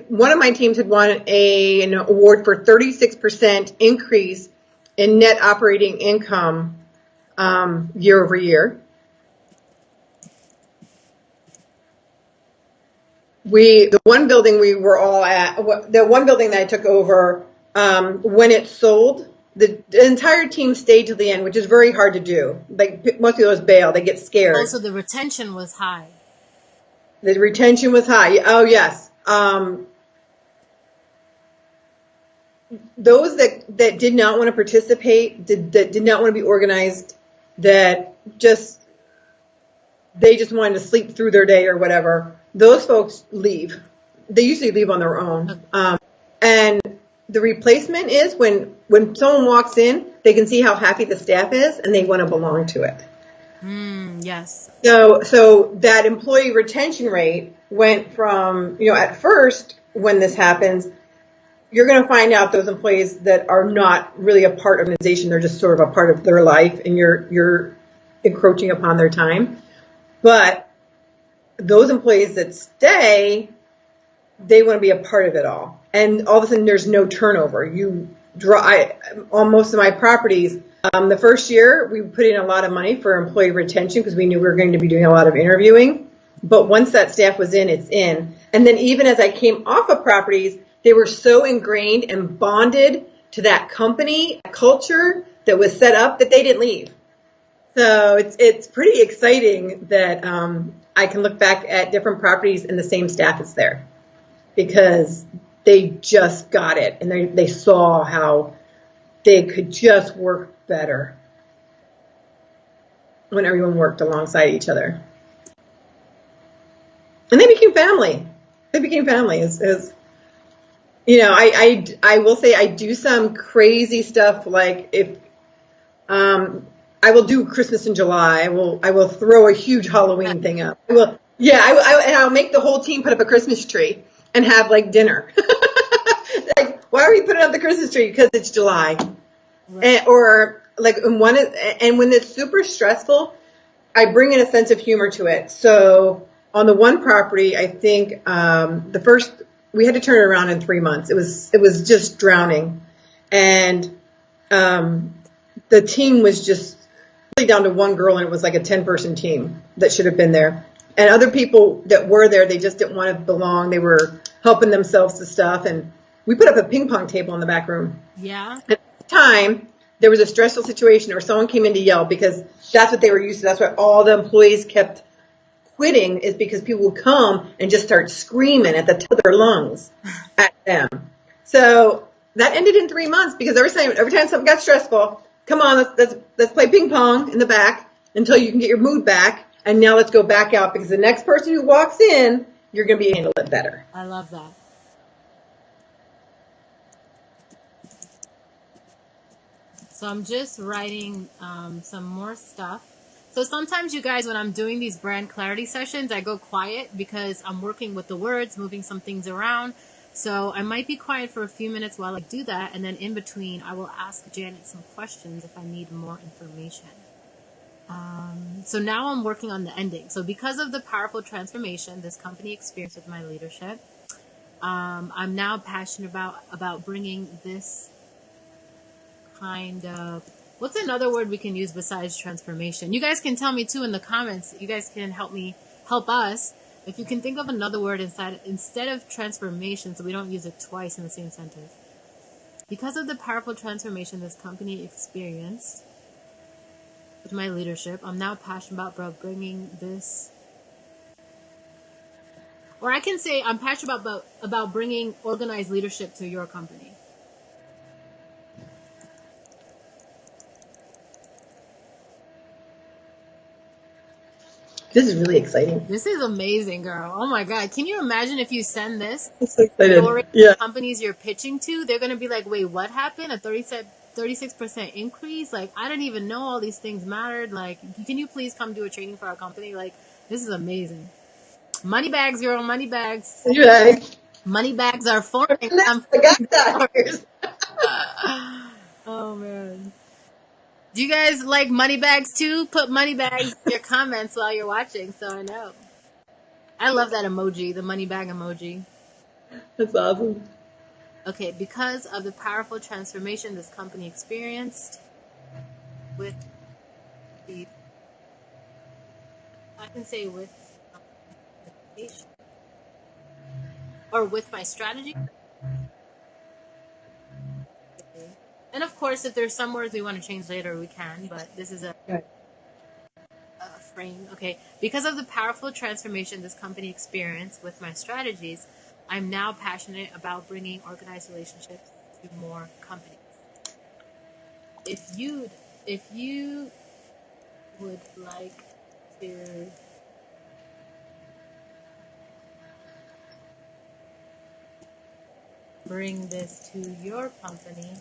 one of my teams had won an award for 36% increase in net operating income year over year. The one building we were all at, the one building that I took over, when it sold, the entire team stayed till the end, which is very hard to do. Like most people just bail, they get scared. Also, the retention was high. The retention was high. Oh yes. Those that did not want to participate, that did not want to be organized, that they just wanted to sleep through their day or whatever, those folks leave. They usually leave on their own. And the replacement is when someone walks in, they can see how happy the staff is and they want to belong to it. Yes. So that employee retention rate went from, at first when this happens, you're going to find out those employees that are not really a part of the organization, they're just sort of a part of their life and you're encroaching upon their time. But those employees that stay, they want to be a part of it all. And all of a sudden there's no turnover. On most of my properties, the first year we put in a lot of money for employee retention because we knew we were going to be doing a lot of interviewing. But once that staff was in, it's in. And then even as I came off of properties, they were so ingrained and bonded to that company culture that was set up that they didn't leave. So it's pretty exciting that I can look back at different properties and the same staff is there because they just got it and they saw how they could just work better when everyone worked alongside each other. And they became family. I will say I do some crazy stuff like if I will do Christmas in July. I will throw a huge Halloween thing up. And I'll make the whole team put up a Christmas tree and have like dinner. Like, why are we putting up the Christmas tree? Because it's July. Right. And when it's super stressful, I bring in a sense of humor to it. So on the one property, I think we had to turn it around in 3 months. It was just drowning, and the team was just really down to one girl, and it was like a 10-person team that should have been there. And other people that were there, they just didn't want to belong. They were helping themselves to stuff, and we put up a ping pong table in the back room. Yeah. At the time, there was a stressful situation where someone came in to yell because that's what they were used to. That's why all the employees kept quitting, is because people would come and just start screaming at the top of their lungs at them. So that ended in 3 months because every time something got stressful, come on, let's play ping pong in the back until you can get your mood back. And now let's go back out because the next person who walks in, you're going to be able to handle it better. I love that. So I'm just writing some more stuff. So sometimes you guys, when I'm doing these brand clarity sessions, I go quiet because I'm working with the words, moving some things around. So I might be quiet for a few minutes while I do that. And then in between, I will ask Janet some questions if I need more information. So now I'm working on the ending. So because of the powerful transformation this company experienced with my leadership, I'm now passionate about bringing this kind of, what's another word we can use besides transformation? You guys can tell me too in the comments. You guys can help us. If you can think of another word instead of transformation, so we don't use it twice in the same sentence. Because of the powerful transformation this company experienced with my leadership, I'm now passionate about bringing this, or I can say I'm passionate about bringing organized leadership to your company. This is really exciting. This is amazing, girl. Oh my God. Can you imagine if you send this to companies you're pitching to? They're going to be like, wait, what happened? A 36% increase? Like, I didn't even know all these things mattered. Like, can you please come do a training for our company? Like, this is amazing. Money bags, girl. Money bags. Right. Money bags are forming. Oh, man. Do you guys like money bags too? Put money bags in your comments while you're watching so I know. I love that emoji, the money bag emoji. That's awesome. Okay, because of the powerful transformation this company experienced with the, I can say with, or with my strategy. And of course, if there's some words we want to change later, we can, but this is Okay. a frame. Okay. Because of the powerful transformation this company experienced with my strategies, I'm now passionate about bringing organized relationships to more companies. If you would like to bring this to your company,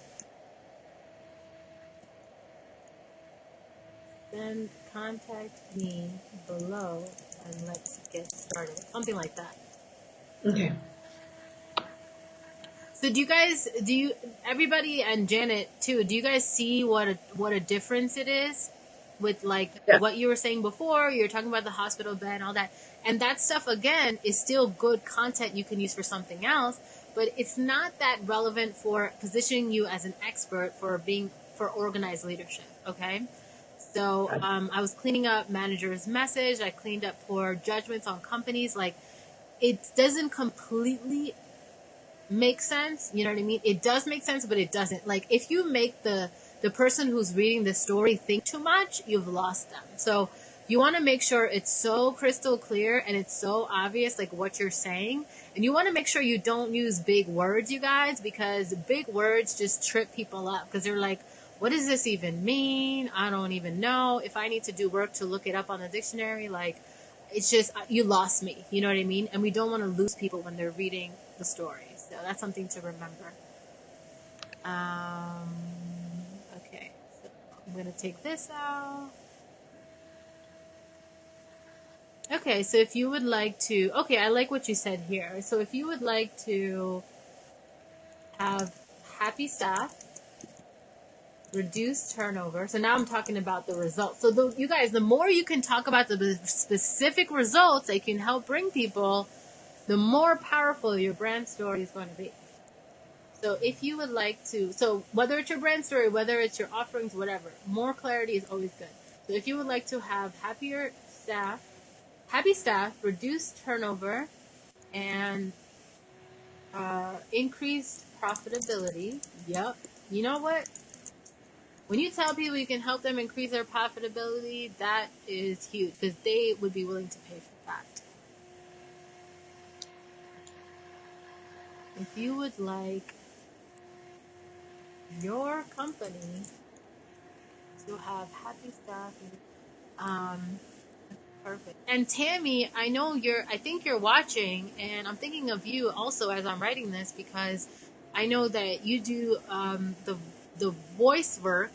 then contact me below and let's get started. Something like that. Okay. So everybody and Janet too, do you guys see what a difference it is with like Yes. what you were saying before? You're talking about the hospital bed and all that. And that stuff again is still good content you can use for something else, but it's not that relevant for positioning you as an expert for organized leadership, okay? So I was cleaning up manager's message. I cleaned up poor judgments on companies. Like, it doesn't completely make sense. You know what I mean? It does make sense, but it doesn't. Like, if you make the person who's reading the story think too much, you've lost them. So you want to make sure it's so crystal clear and it's so obvious, like what you're saying. And you want to make sure you don't use big words, you guys, because big words just trip people up because they're like, what does this even mean? I don't even know. If I need to do work to look it up on the dictionary, like, it's just, you lost me. You know what I mean? And we don't want to lose people when they're reading the story. So that's something to remember. Um, okay, so I'm going to take this out. Okay, so if you would like to, okay, I like what you said here. So if you would like to have happy staff, reduce turnover. So now I'm talking about the results. So you guys, the more you can talk about the specific results that can help bring people, the more powerful your brand story is going to be. So if you would like to, so whether it's your brand story, whether it's your offerings, whatever, more clarity is always good. So if you would like to have happy staff, reduce turnover, and increase profitability. Yep. You know what? When you tell people you can help them increase their profitability, that is huge because they would be willing to pay for that. If you would like your company to have happy staff, perfect. And Tammy, I think you're watching, and I'm thinking of you also as I'm writing this because I know that you do the voice work.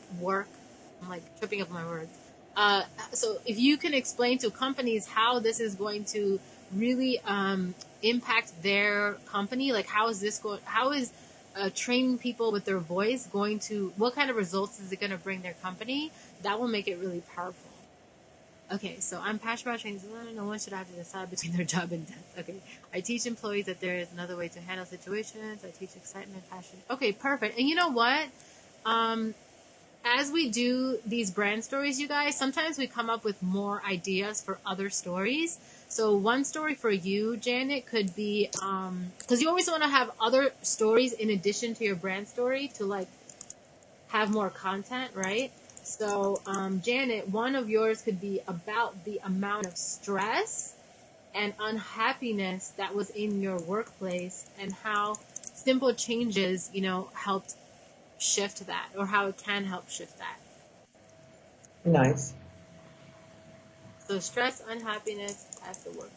I'm like tripping up my words. So if you can explain to companies how this is going to really impact their company, like how is training people with their voice going to, what kind of results is it going to bring their company? That will make it really powerful. Okay, so I'm passionate about training. No one should have to decide between their job and death. Okay, I teach employees that there is another way to handle situations. I teach excitement, passion. Okay, perfect. And you know what? As we do these brand stories, you guys, sometimes we come up with more ideas for other stories. So one story for you, Janet, could be because you always want to have other stories in addition to your brand story to like have more content, right? So, Janet, one of yours could be about the amount of stress and unhappiness that was in your workplace and how simple changes, helped shift that, or how it can help shift that. Nice. So stress, unhappiness at the work.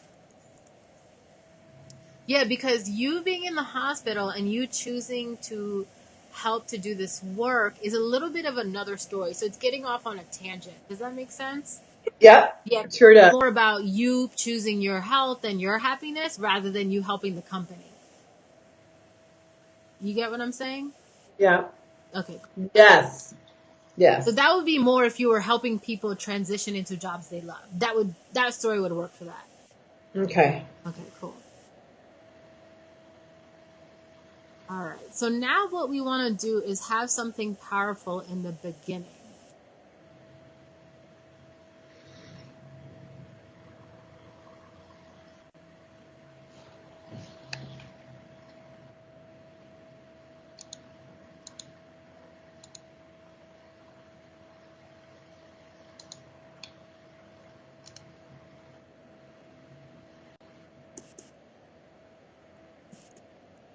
Yeah, because you being in the hospital and you choosing to help to do this work is a little bit of another story. So it's getting off on a tangent. Does that make sense? Yep. Yeah, It sure does. more about you choosing your health and your happiness rather than you helping the company. You get what I'm saying? Yeah. Okay. Yes. So Yes. that would be more if you were helping people transition into jobs they love. That story would work for that. Okay. Okay, cool. All right. So now what we want to do is have something powerful in the beginning.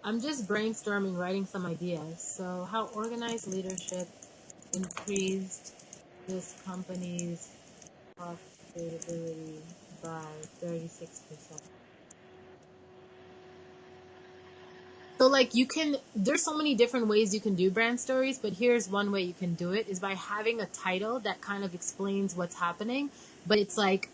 I'm just brainstorming, writing some ideas. So, how organized leadership increased this company's profitability by 36%. So like there's so many different ways you can do brand stories, but here's one way you can do it is by having a title that kind of explains what's happening, but it's like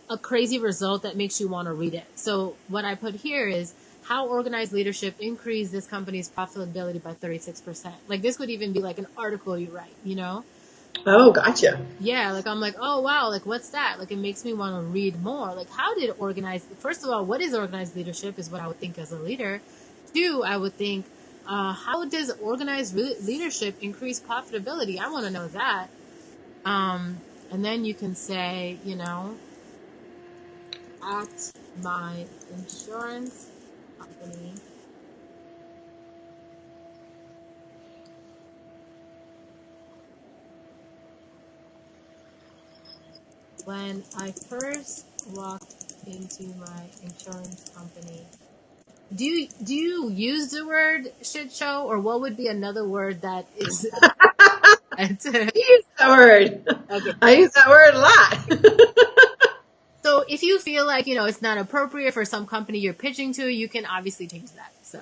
a crazy result that makes you want to read it. So what I put here is how organized leadership increased this company's profitability by 36%. Like this could even be like an article you write, you know? Oh, gotcha. Yeah, like I'm like, oh wow, like what's that? Like it makes me want to read more. Like how did organized, first of all, what is organized leadership is what I would think as a leader. Two, I would think, how does organized leadership increase profitability? I want to know that. And then you can say, at my insurance company, when I first walked into my insurance company, do you use the word shit show, or what would be another word that is I use that word. okay? I use that word a lot. So if you feel like it's not appropriate for some company you're pitching to, you can obviously change that. So,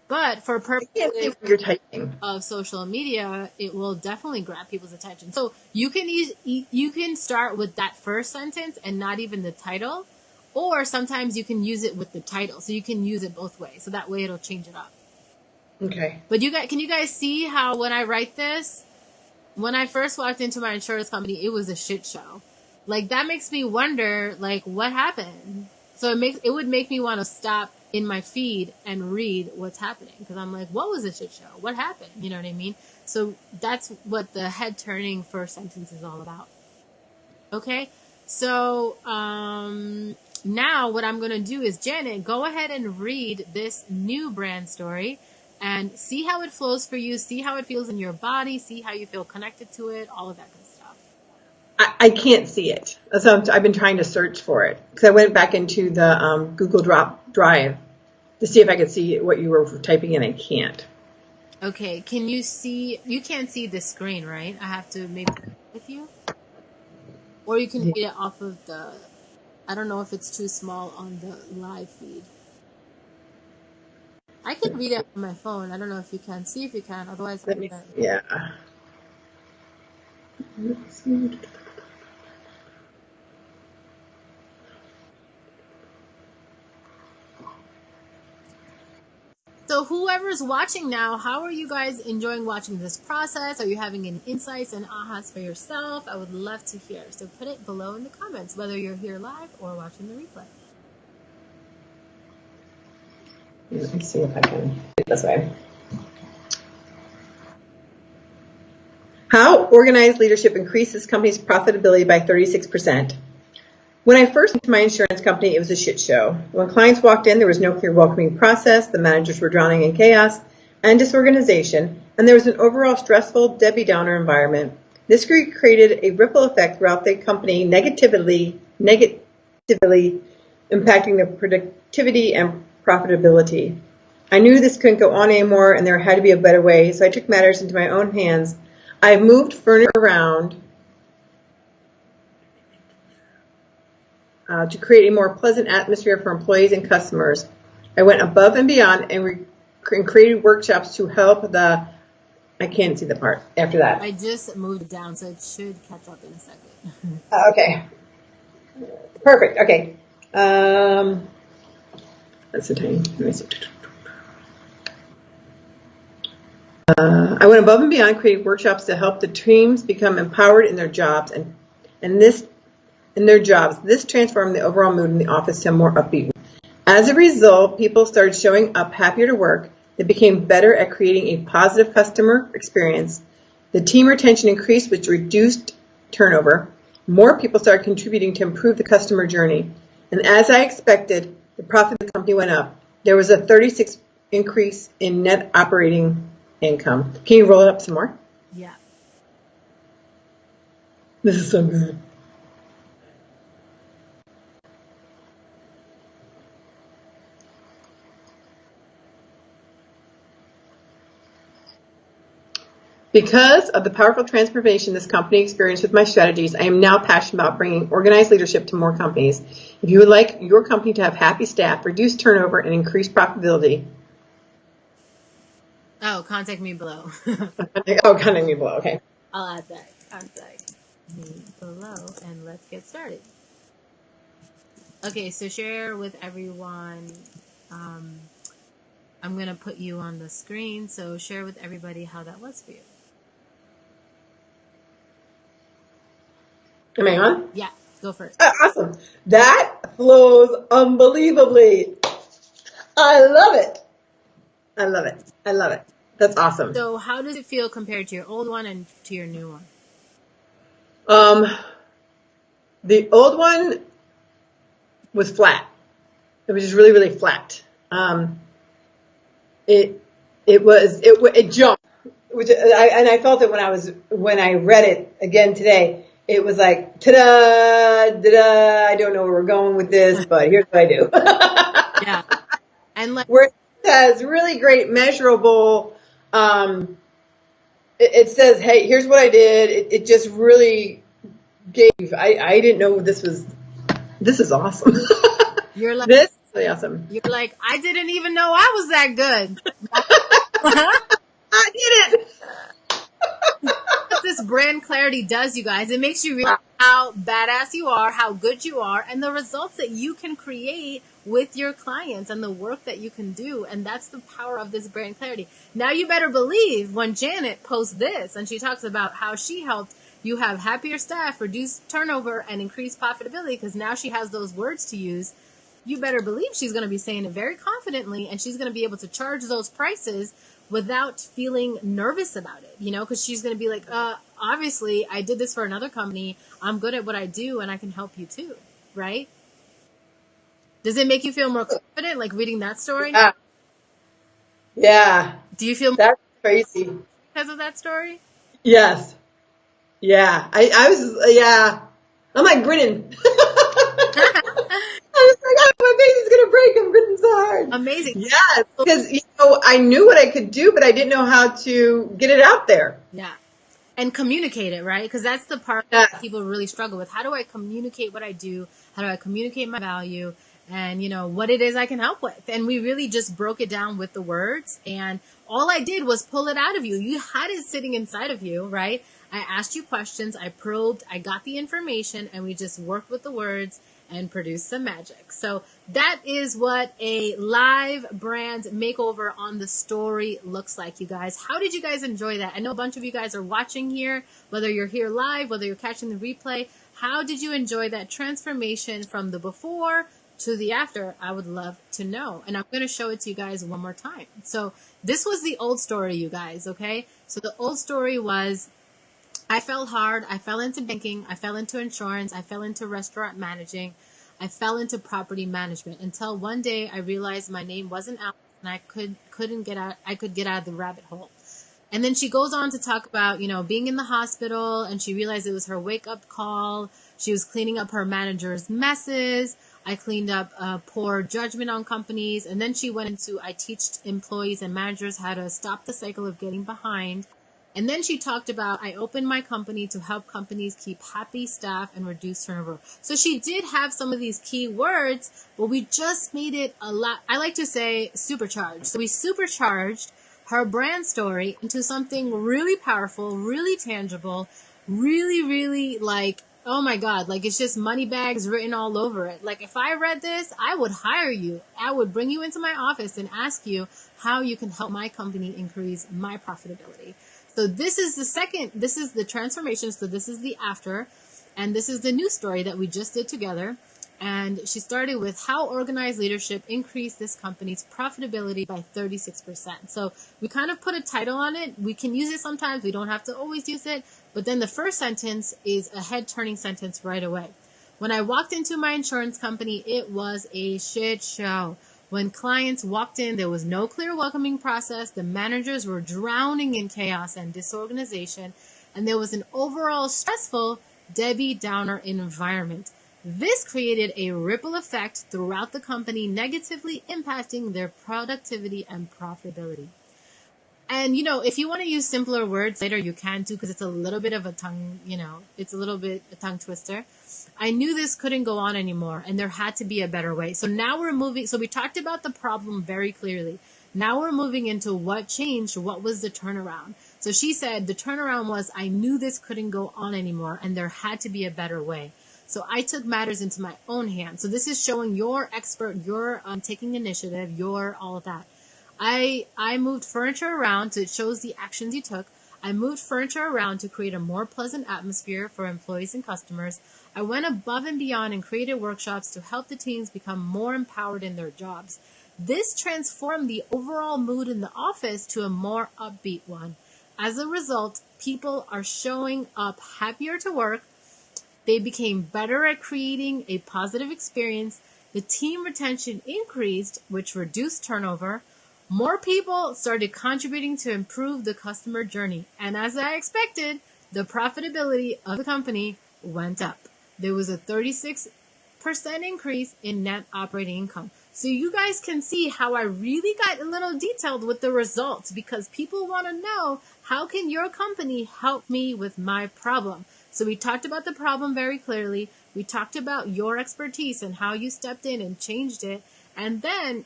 but for I can't see purposes what you're typing. of social media, it will definitely grab people's attention. So you can start with that first sentence and not even the title, or sometimes you can use it with the title. So you can use it both ways. So that way it'll change it up. Okay. But can you guys see how when I write this, when I first walked into my insurance company, it was a shit show. Like that makes me wonder, like what happened. So it would make me want to stop in my feed and read what's happening because I'm like, what was a shit show? What happened? You know what I mean? So that's what the head turning first sentence is all about. Okay, so now what I'm gonna do is, Janet, go ahead and read this new brand story and see how it flows for you, see how it feels in your body, see how you feel connected to it, all of that good stuff. I can't see it. So I've been trying to search for it because I went back into the Google Drive to see if I could see what you were typing in. I can't. Okay, can you see? You can't see the screen, right? I have to maybe with you, or you can read it off of the. I don't know if it's too small on the live feed. I can read it on my phone. I don't know if you can. See if you can. Otherwise, Let me. I'm gonna. Yeah. Let's see. So whoever's watching now, how are you guys enjoying watching this process? Are you having any insights and ahas for yourself? I would love to hear. So put it below in the comments, whether you're here live or watching the replay. Let me see if I can do it this way. How organized leadership increases company's profitability by 36%. When I first went to my insurance company, it was a shit show. When clients walked in, there was no clear welcoming process, the managers were drowning in chaos and disorganization, and there was an overall stressful, Debbie Downer environment. This created a ripple effect throughout the company, negatively impacting their productivity and profitability. I knew this couldn't go on anymore, and there had to be a better way, so I took matters into my own hands. I moved furniture around to create a more pleasant atmosphere for employees and customers. I went above and beyond and created workshops to help I can't see the part after that. I just moved it down, so it should catch up in a second. Okay. Perfect. Okay. That's a tiny. Let me see. I went above and beyond, creating workshops to help the teams become empowered in their jobs This transformed the overall mood in the office to a more upbeat. As a result, people started showing up happier to work. They became better at creating a positive customer experience. The team retention increased, which reduced turnover. More people started contributing to improve the customer journey. And as I expected, the profit of the company went up. There was a 36% increase in net operating income. Can you roll it up some more? Yeah. This is so good. Because of the powerful transformation this company experienced with my strategies, I am now passionate about bringing organized leadership to more companies. If you would like your company to have happy staff, reduce turnover, and increase profitability. Oh, contact me below. Contact me below. Okay. I'll add that. Contact me below, and let's get started. Okay, so share with everyone. I'm going to put you on the screen, so share with everybody how that was for you. Am I on? Yeah, go for it. Awesome. That flows unbelievably. I love it. I love it. I love it. That's awesome. So how does it feel compared to your old one and to your new one? The old one was flat. It was just really, really flat. It jumped, and I felt it when I read it again today. It was like, ta-da, da-da, I don't know where we're going with this, but here's what I do. Yeah. And like, where it says really great measurable, it says, hey, here's what I did. It just really gave, I didn't know this is awesome. you're like, this is really awesome. You're like, I didn't even know I was that good. I did it. What this brand clarity does, you guys, it makes you realize how badass you are, how good you are, and the results that you can create with your clients and the work that you can do. And that's the power of this brand clarity. Now you better believe when Janet posts this and she talks about how she helped you have happier staff, reduce turnover, and increase profitability, because now she has those words to use. You better believe she's going to be saying it very confidently, and she's going to be able to charge those prices without feeling nervous about it, because she's going to be like, obviously I did this for another company. I'm good at what I do and I can help you too. Right? Does it make you feel more confident, like reading that story? Yeah. Do you feel that's crazy because of that story? Yes. Yeah. I was, yeah. I'm like grinning. I was like, oh, my baby's going to break. I'm grinning so hard. Amazing. Yes. Because, I knew what I could do, but I didn't know how to get it out there. Yeah. And communicate it, right? Because that's the part that people really struggle with. How do I communicate what I do? How do I communicate my value? And, what it is I can help with. And we really just broke it down with the words. And all I did was pull it out of you. You had it sitting inside of you, right? I asked you questions. I probed. I got the information. And we just worked with the words and produce some magic. So that is what a live brand makeover on the story looks like, you guys. How did you guys enjoy that? I know a bunch of you guys are watching here, whether you're here live, whether you're catching the replay. How did you enjoy that transformation from the before to the after? I would love to know. And I'm going to show it to you guys one more time. So this was the old story, you guys, okay? So the old story was, I fell hard. I fell into banking. I fell into insurance. I fell into restaurant managing. I fell into property management until one day I realized my name wasn't Alex and I couldn't get out. I could get out of the rabbit hole. And then she goes on to talk about, being in the hospital, and she realized it was her wake up call. She was cleaning up her manager's messes. I cleaned up poor judgment on companies. And then she went into, I teach employees and managers how to stop the cycle of getting behind. And then she talked about, I opened my company to help companies keep happy staff and reduce turnover. So she did have some of these key words, but we just made it a lot, I like to say supercharged. So we supercharged her brand story into something really powerful, really tangible, really, really like, oh my God, like it's just money bags written all over it. Like if I read this, I would hire you. I would bring you into my office and ask you how you can help my company increase my profitability. So this is the transformation. So this is the after, and this is the new story that we just did together. And she started with how organized leadership increased this company's profitability by 36%. So we kind of put a title on it. We can use it sometimes. We don't have to always use it. But then the first sentence is a head-turning sentence right away. When I walked into my insurance company, it was a shit show. When clients walked in, there was no clear welcoming process. The managers were drowning in chaos and disorganization, and there was an overall stressful Debbie Downer environment. This created a ripple effect throughout the company, negatively impacting their productivity and profitability. And, if you want to use simpler words later, you can too, because it's a little bit of a tongue, it's a little bit a tongue twister. I knew this couldn't go on anymore, and there had to be a better way. So now we're moving. So we talked about the problem very clearly. Now we're moving into what changed. What was the turnaround? So she said the turnaround was, I knew this couldn't go on anymore, and there had to be a better way. So I took matters into my own hands. So this is showing your expert, your taking initiative, your all of that. I moved furniture around, so it shows the actions you took. I moved furniture around to create a more pleasant atmosphere for employees and customers. I went above and beyond and created workshops to help the teams become more empowered in their jobs. This transformed the overall mood in the office to a more upbeat one. As a result, people are showing up happier to work. They became better at creating a positive experience. The team retention increased, which reduced turnover. More people started contributing to improve the customer journey. And as I expected, the profitability of the company went up. There was a 36% increase in net operating income. So you guys can see how I really got a little detailed with the results, because people want to know, how can your company help me with my problem? So we talked about the problem very clearly. We talked about your expertise and how you stepped in and changed it. And then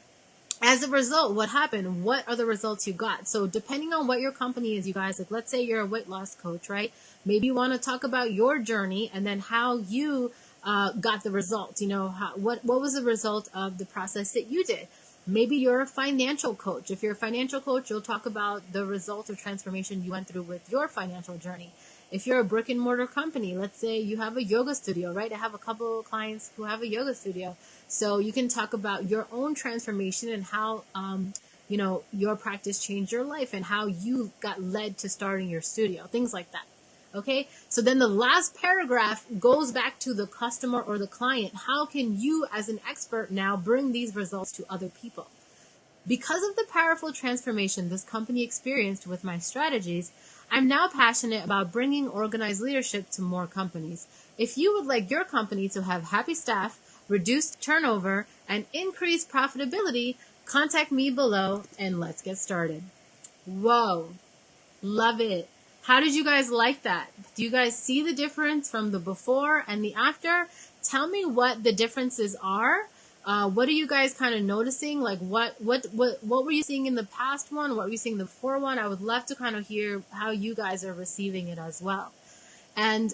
as a result, what happened? What are the results you got? So depending on what your company is, you guys, like let's say you're a weight loss coach, right? Maybe you want to talk about your journey and then how you got the results. What was the result of the process that you did? Maybe you're a financial coach. If you're a financial coach, you'll talk about the result of transformation you went through with your financial journey. If you're a brick and mortar company, let's say you have a yoga studio, right? I have a couple of clients who have a yoga studio. So you can talk about your own transformation and how, your practice changed your life and how you got led to starting your studio, things like that. Okay. So then the last paragraph goes back to the customer or the client. How can you as an expert now bring these results to other people? Because of the powerful transformation this company experienced with my strategies, I'm now passionate about bringing organized leadership to more companies. If you would like your company to have happy staff, reduced turnover, and increased profitability, contact me below and let's get started. Whoa, love it. How did you guys like that? Do you guys see the difference from the before and the after? Tell me what the differences are. What are you guys kind of noticing? Like what were you seeing in the past one? What were you seeing in the before one? I would love to kind of hear how you guys are receiving it as well. And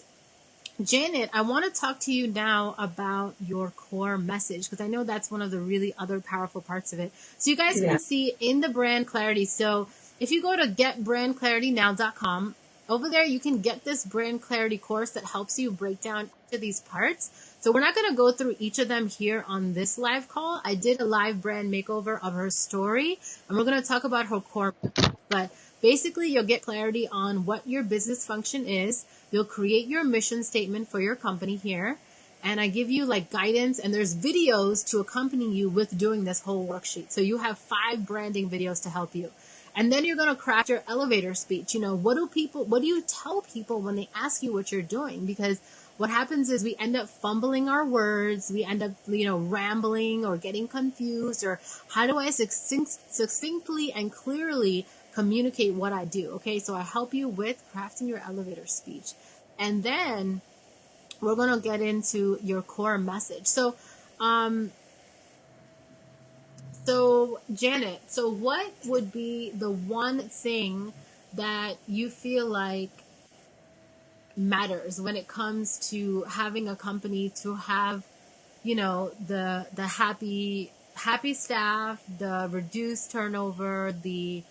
Janet, I want to talk to you now about your core message, because I know that's one of the really other powerful parts of it. So you guys can see in the brand clarity. So if you go to getbrandclaritynow.com, over there you can get this brand clarity course that helps you break down each of these parts. So we're not going to go through each of them here on this live call. I did a live brand makeover of her story, and we're going to talk about her core. But basically, you'll get clarity on what your business function is. You'll create your mission statement for your company here. And I give you like guidance, and there's videos to accompany you with doing this whole worksheet. So you have 5 branding videos to help you. And then you're going to craft your elevator speech. What do you tell people when they ask you what you're doing? Because what happens is we end up fumbling our words. We end up, rambling or getting confused, or how do I succinctly and clearly communicate what I do? Okay. So I help you with crafting your elevator speech. And then we're going to get into your core message. So Janet, so what would be the one thing that you feel like matters when it comes to having a company to have, the happy staff, the reduced turnover, the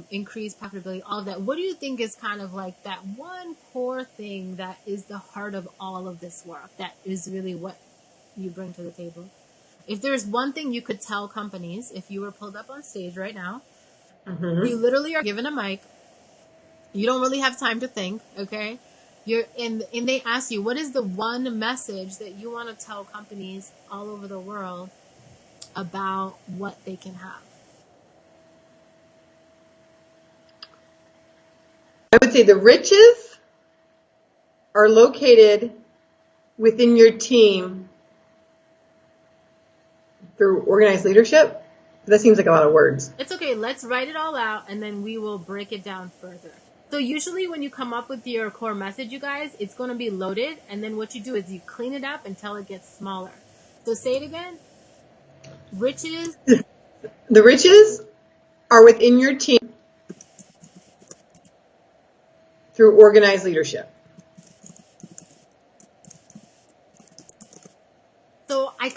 increased profitability, all of that? What do you think is kind of like that one core thing that is the heart of all of this work, that is really what you bring to the table? If there's one thing you could tell companies, if you were pulled up on stage right now, you literally are given a mic. You don't really have time to think, okay? And they ask you, what is the one message that you want to tell companies all over the world about what they can have? I would say the riches are located within your team through organized leadership That seems like a lot of words. It's okay. Let's write it all out and then we will break it down further. So usually when you come up with your core message, you guys, it's going to be loaded. And then what you do is you clean it up until it gets smaller. So say it again. Riches. The riches are within your team through organized leadership. So I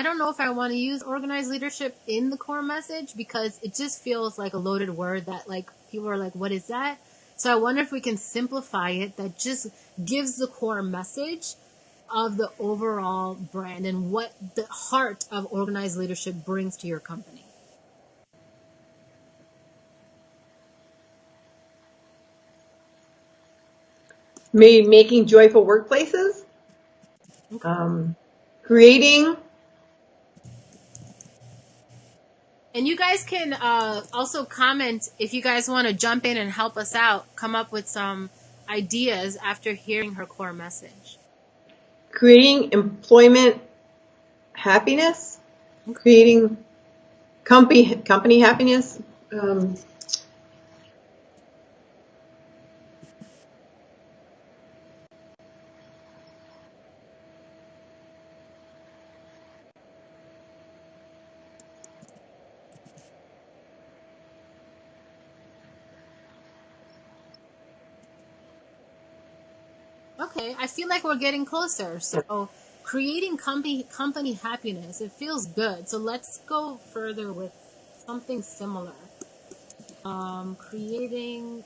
don't know if I want to use organized leadership in the core message because it just feels like a loaded word that like people are like, what is that? So I wonder if we can simplify it that just gives the core message of the overall brand and what the heart of organized leadership brings to your company. Maybe making joyful workplaces. Okay. Creating. And you guys can also comment if you guys want to jump in and help us out, come up with some ideas after hearing her core message. Creating employment happiness. Creating company happiness. Okay, I feel like we're getting closer. So creating company happiness, it feels good. So let's go further with something similar. Creating,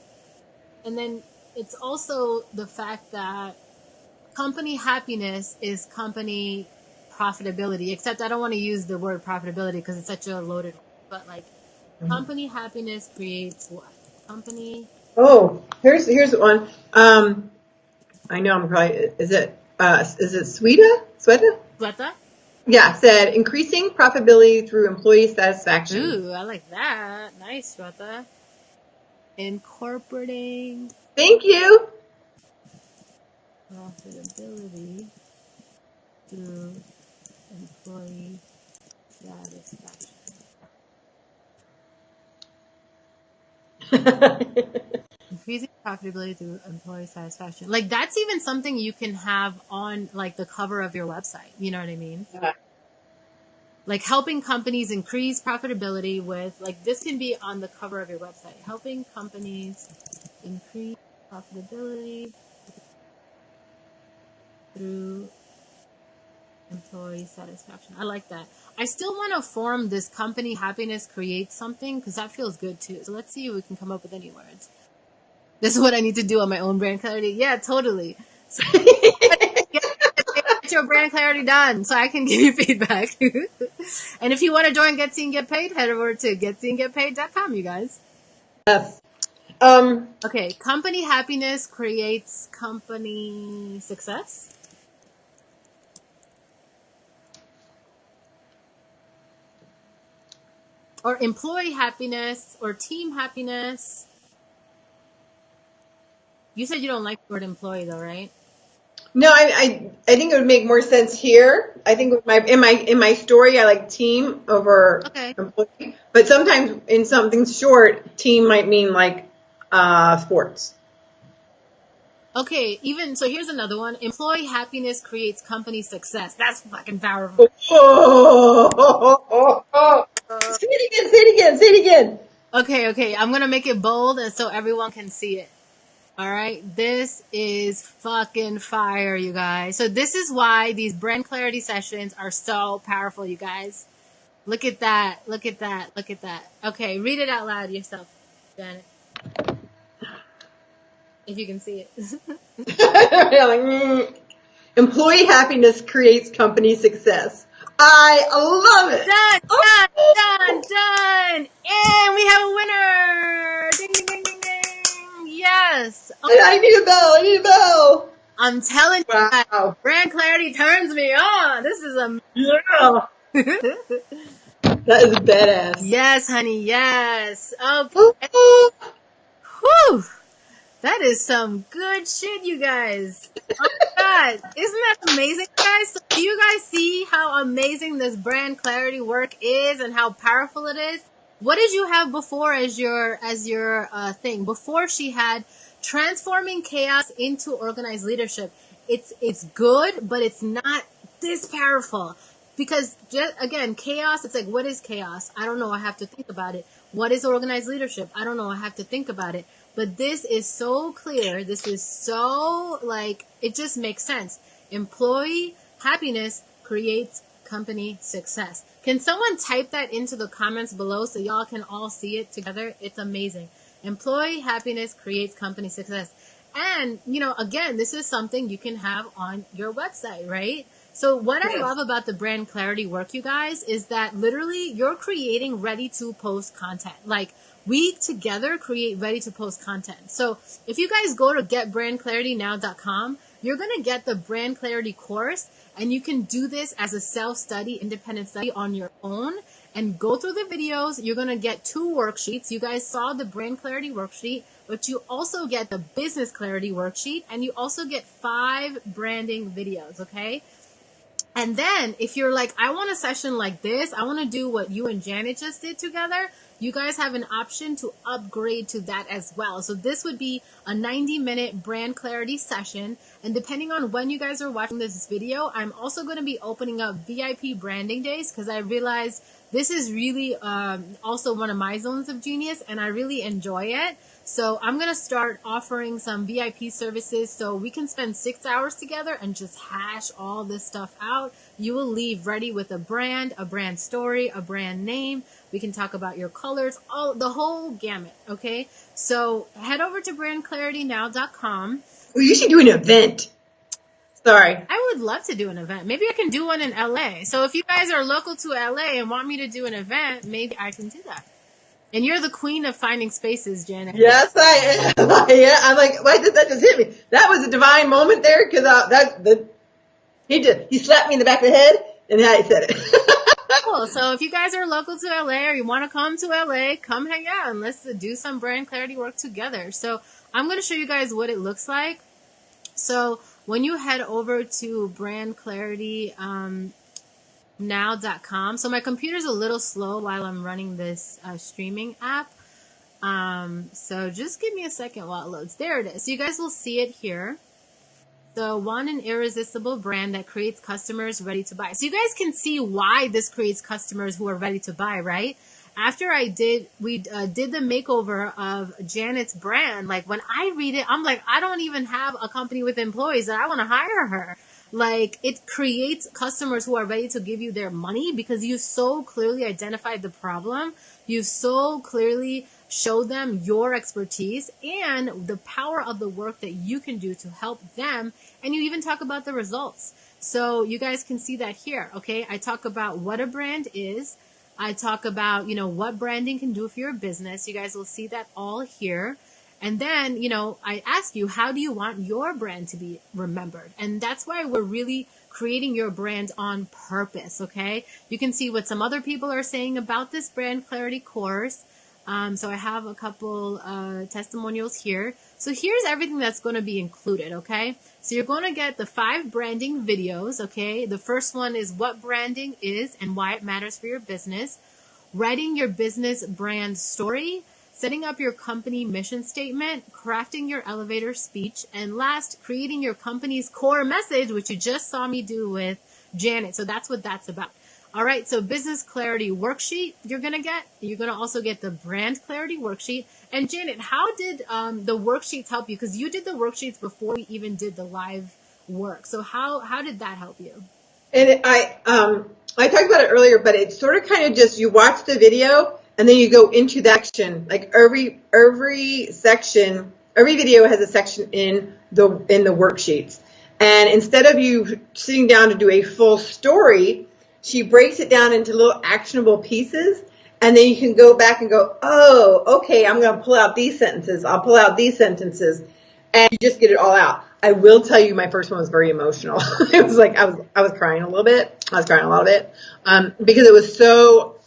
and then it's also the fact that company happiness is company profitability. Except I don't want to use the word profitability because it's such a loaded word. But like, company happiness creates what? Company. Oh, here's one. I know I'm probably. Is it Sweta? Sweta? Yeah, said increasing profitability through employee satisfaction. Ooh, I like that. Nice, Sweta. Incorporating Thank you. profitability through employee satisfaction. Increasing profitability through employee satisfaction. Like that's even something you can have on like the cover of your website. You know what I mean? Like helping companies increase profitability with like this can be on the cover of your website. Helping companies increase profitability through employee satisfaction. I like that. I still want to form this company happiness creates something because that feels good too. So let's see if we can come up with any words. This is what I need to do on my own brand clarity. Yeah, totally. So get your brand clarity done so I can give you feedback. And if you want to join Get Seen Get Paid, head over to getseeandgetpaid.com, you guys. Yes. Okay, company happiness creates company success. Or employee happiness or team happiness. You said you don't like the word employee though, right? No, I think it would make more sense here. I think with in my story, I like team over employee. But sometimes in something short, team might mean like sports. Okay, even so, here's another one. Employee happiness creates company success. That's fucking powerful. Say it again. Okay. I'm gonna make it bold and so everyone can see it. All right, this is fucking fire, you guys. So this is why these brand clarity sessions are so powerful, you guys. Look at that. Okay, read it out loud yourself, Janet. If you can see it. Employee happiness creates company success. I love it. Done. And we have a winner. Ding, ding, ding, ding, ding. Yes. Okay. I need a bell. I'm telling you, guys, brand clarity turns me on. This is amazing. Yeah. That is badass. Yes, honey. Yes. Okay. Whew. That is some good shit, you guys. Oh my God. Isn't that amazing, guys? do you guys see how amazing this brand clarity work is and how powerful it is? What did you have before as your thing? Before she had transforming chaos into organized leadership. It's good, but it's not this powerful. Because just, again, chaos, it's like, what is chaos? I don't know. I have to think about it. What is organized leadership? I don't know. I have to think about it. But this is so clear. This is so, like, it just makes sense. Employee happiness creates company success. Can someone type that into the comments below so y'all can all see it together? It's amazing. Employee happiness creates company success. And, again, this is something you can have on your website, right? So what I love about the brand clarity work, you guys, is that literally you're creating ready to post content. Like, we together create ready to post content. So if you guys go to getbrandclaritynow.com, you're going to get the brand clarity course, and you can do this as a self-study, independent study on your own and go through the videos. You're going to get 2 worksheets. You guys saw the brand clarity worksheet, but you also get the business clarity worksheet, and you also get 5 branding videos. Okay. And then if you're like, I want a session like this, I want to do what you and Janet just did together, you guys have an option to upgrade to that as well. So this would be a 90-minute brand clarity session. And depending on when you guys are watching this video, I'm also going to be opening up VIP branding days, because I realized this is really also one of my zones of genius, and I really enjoy it. So I'm going to start offering some VIP services so we can spend 6 hours together and just hash all this stuff out. You will leave ready with a brand story, a brand name. We can talk about your colors, the whole gamut. Okay. So head over to brandclaritynow.com. Well, you should do an event. Sorry. I would love to do an event. Maybe I can do one in LA. So if you guys are local to LA and want me to do an event, maybe I can do that. And you're the queen of finding spaces, Janet. Yes, I am. Yeah, I'm like, why did that just hit me? That was a divine moment there, because he slapped me in the back of the head, and I said it. Cool. So if you guys are local to LA or you want to come to LA, come hang out and let's do some brand clarity work together. So I'm going to show you guys what it looks like. So when you head over to brandclaritynow.com, so my computer's a little slow while I'm running this streaming app. So just give me a second while it loads. There it is. So you guys will see it here. So an irresistible brand that creates customers ready to buy. So you guys can see why this creates customers who are ready to buy, right? After we did the makeover of Janet's brand, like when I read it, I'm like, I don't even have a company with employees and I want to hire her. Like, it creates customers who are ready to give you their money because you so clearly identified the problem. You so clearly show them your expertise and the power of the work that you can do to help them. And you even talk about the results. So you guys can see that here. Okay. I talk about what a brand is. I talk about, what branding can do for your business. You guys will see that all here. And then, I ask you, how do you want your brand to be remembered? And that's why we're really creating your brand on purpose. Okay. You can see what some other people are saying about this brand clarity course. So I have a couple testimonials here. So here's everything that's going to be included, okay? So you're going to get the 5 branding videos, okay? The first one is what branding is and why it matters for your business, writing your business brand story, setting up your company mission statement, crafting your elevator speech, and last, creating your company's core message, which you just saw me do with Janet. So that's what that's about. All right, so business clarity worksheet you're going to get. You're going to also get the brand clarity worksheet. And Janet, how did the worksheets help you? Because you did the worksheets before we even did the live work. So how did that help you? And I talked about it earlier, but it's sort of kind of just you watch the video and then you go into the action. Like every section, every video has a section in the worksheets. And instead of you sitting down to do a full story, she breaks it down into little actionable pieces, and then you can go back and go, oh, okay, I'm going to pull out these sentences. I'll pull out these sentences, and you just get it all out. I will tell you, my first one was very emotional. It was like I was crying a little bit. I was crying a little bit because it was so.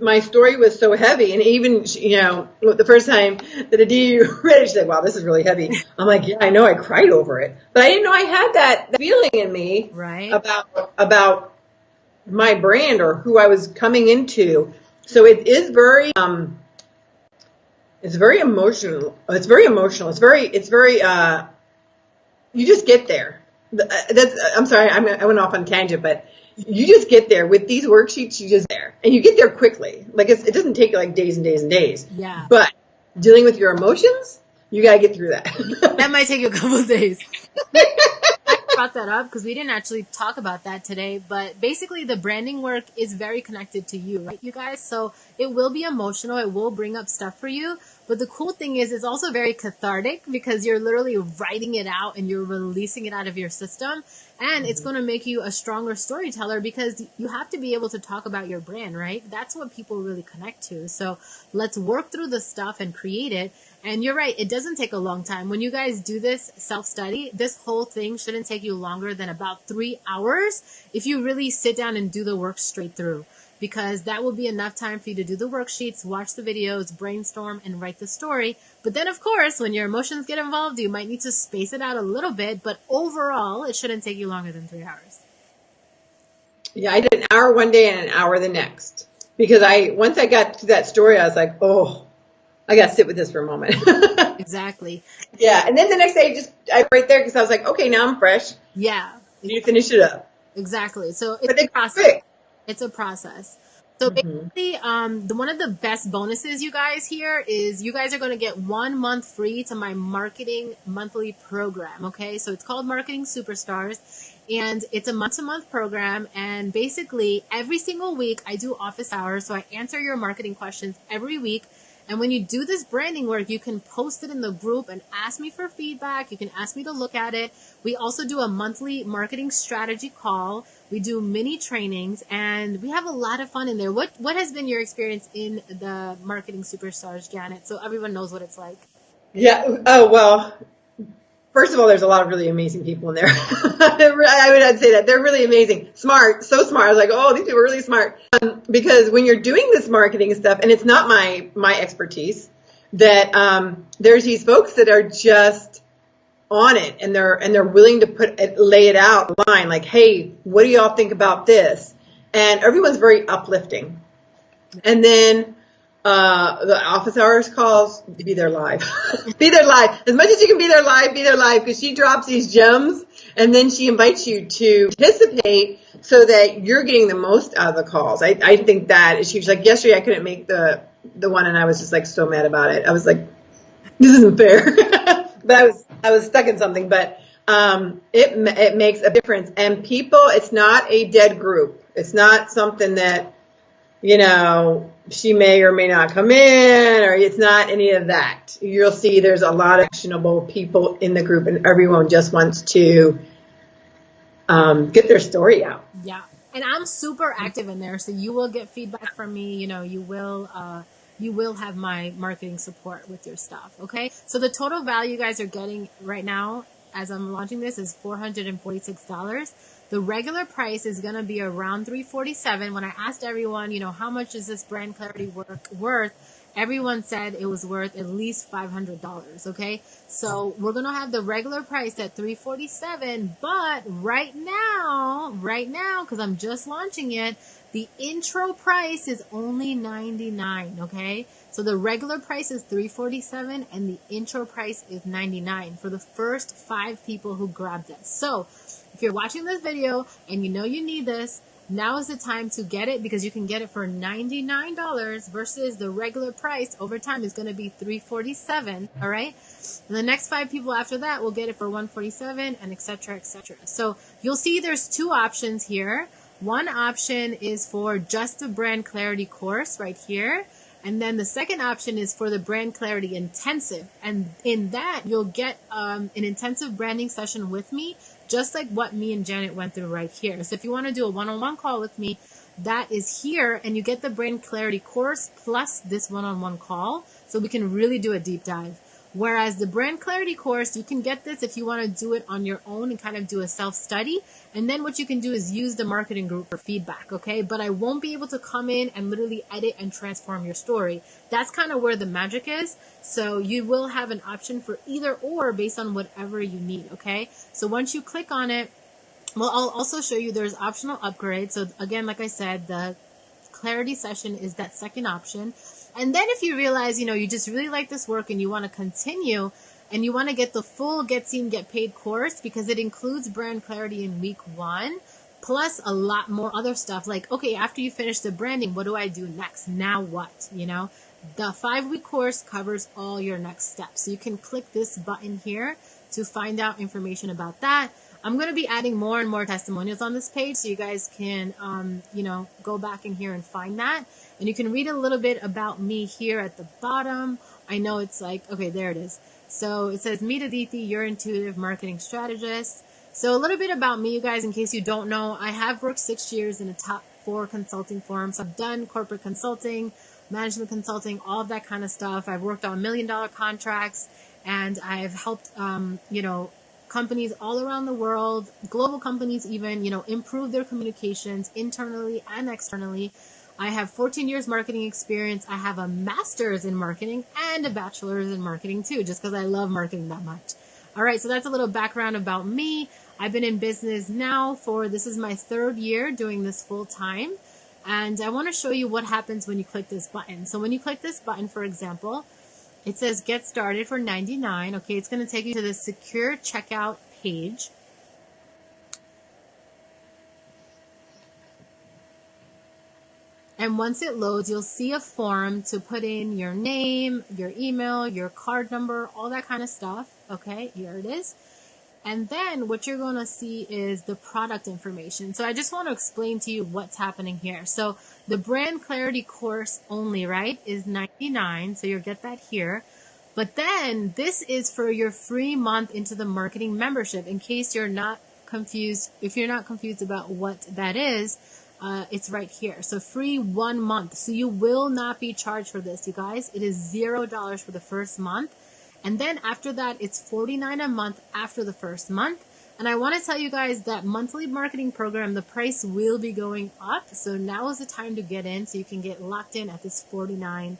my story was so heavy, and even, you know, the first time that Aditi read it, she said, "Wow, this is really heavy." I'm like, "Yeah, I know, I cried over it," but I didn't know I had that feeling in me Right. about my brand or who I was coming into. So it is very it's very emotional. It's very emotional. It's very you just get there. I'm sorry, I went off on a tangent, but you just get there with these worksheets. You just there, and you get there quickly. Like it doesn't take like days and days and days. Yeah. But dealing with your emotions, you gotta get through that. That might take you a couple of days. I brought that up because we didn't actually talk about that today, but basically the branding work is very connected to you, right, you guys? So it will be emotional. It will bring up stuff for you. But the cool thing is it's also very cathartic because you're literally writing it out and you're releasing it out of your system. And it's going to make you a stronger storyteller because you have to be able to talk about your brand, right? That's what people really connect to. So let's work through the stuff and create it. And you're right, it doesn't take a long time. When you guys do this self-study, this whole thing shouldn't take you longer than about 3 hours if you really sit down and do the work straight through. Because that will be enough time for you to do the worksheets, watch the videos, brainstorm, and write the story. But then, of course, when your emotions get involved, you might need to space it out a little bit. But overall, it shouldn't take you longer than 3 hours. Yeah, I did an hour one day and an hour the next. Because once I got to that story, I was like, oh, I got to sit with this for a moment. Exactly. Yeah, and then the next day, I right there because I was like, okay, now I'm fresh. Yeah. You need to finish it up. Exactly. So But it's a it's process. quick. It's a process. So basically, one of the best bonuses, you guys, here is you guys are going to get 1 month free to my marketing monthly program. Okay. So it's called Marketing Superstars and it's a month-to-month program. And basically every single week I do office hours. So I answer your marketing questions every week. And when you do this branding work, you can post it in the group and ask me for feedback. You can ask me to look at it. We also do a monthly marketing strategy call. We do mini trainings and we have a lot of fun in there. What has been your experience in the Marketing Superstars, Janet? So everyone knows what it's like. Yeah. Oh, well, first of all, there's a lot of really amazing people in there. I'd say that they're really amazing. Smart, so smart. I was like, oh, these people are really smart. Because when you're doing this marketing stuff, and it's not my expertise, that there's these folks that are just on it, and they're willing to lay it out line, like, hey, what do y'all think about this? And everyone's very uplifting. And then the office hours calls, be there live. Be there live. As much as you can be there live, because she drops these gems and then she invites you to participate so that you're getting the most out of the calls. I think that is huge. Like yesterday I couldn't make the one and I was just like so mad about it. I was like, this isn't fair. But I was stuck in something, but it makes a difference. And people, it's not a dead group. It's not something that, you know, she may or may not come in, or it's not any of that. You'll see there's a lot of actionable people in the group, and everyone just wants to get their story out. Yeah. And I'm super active in there. So you will get feedback from me. You know, you will have my marketing support with your stuff. Okay. So the total value you guys are getting right now as I'm launching this is $446. The regular price is going to be around $347. When I asked everyone, you know, how much is this brand clarity work worth? Everyone said it was worth at least $500. Okay. So we're going to have the regular price at $347, but right now, cause I'm just launching it, the intro price is only $99. Okay. So the regular price is $347 and the intro price is $99 for the first 5 people who grab this. So if you're watching this video and you know you need this, now is the time to get it because you can get it for $99 versus the regular price over time is going to be $347. All right. And the next 5 people after that will get it for $147 and et cetera, et cetera. So you'll see there's 2 options here. One option is for just the brand clarity course right here. And then the second option is for the brand clarity intensive. And in that, you'll get an intensive branding session with me, just like what me and Janet went through right here. So if you want to do a one-on-one call with me, that is here. And you get the brand clarity course plus this one-on-one call. So we can really do a deep dive. Whereas the brand clarity course, you can get this if you want to do it on your own and kind of do a self-study. And then what you can do is use the marketing group for feedback, okay? But I won't be able to come in and literally edit and transform your story. That's kind of where the magic is. So you will have an option for either or based on whatever you need, okay? So once you click on it, well, I'll also show you there's optional upgrades. So again, like I said, the clarity session is that second option. And then if you realize, you just really like this work and you want to continue and you want to get the full Get Seen, Get Paid course, because it includes brand clarity in week 1, plus a lot more other stuff. Like, okay, after you finish the branding, what do I do next? Now what? The 5-week course covers all your next steps. So you can click this button here to find out information about that. I'm going to be adding more and more testimonials on this page, so you guys can, go back in here and find that. And you can read a little bit about me here at the bottom. I know it's like, okay, there it is. So it says, meet Aditi, your intuitive marketing strategist. So a little bit about me, you guys, in case you don't know. I have worked 6 years in the top 4 consulting firms. I've done corporate consulting, management consulting, all of that kind of stuff. I've worked on $1 million contracts, and I've helped, companies all around the world, global companies even, improve their communications internally and externally. I have 14 years marketing experience. I have a master's in marketing and a bachelor's in marketing too, just because I love marketing that much. All right, so that's a little background about me. I've been in business now this is my 3rd year doing this full time. And I want to show you what happens when you click this button. So when you click this button, for example, it says get started for $99. Okay, it's going to take you to the secure checkout page. And once it loads, you'll see a form to put in your name, your email, your card number, all that kind of stuff. Okay, here it is. And then what you're going to see is the product information. So I just want to explain to you what's happening here. So the brand clarity course only, right, is $99. So you'll get that here. But then this is for your free month into the marketing membership. In case you're not confused, if you're not confused about what that is, it's right here. So free 1 month. So you will not be charged for this, you guys. It is $0 for the first month. And then after that, it's $49 a month after the first month. And I want to tell you guys that monthly marketing program, the price will be going up. So now is the time to get in so you can get locked in at this $49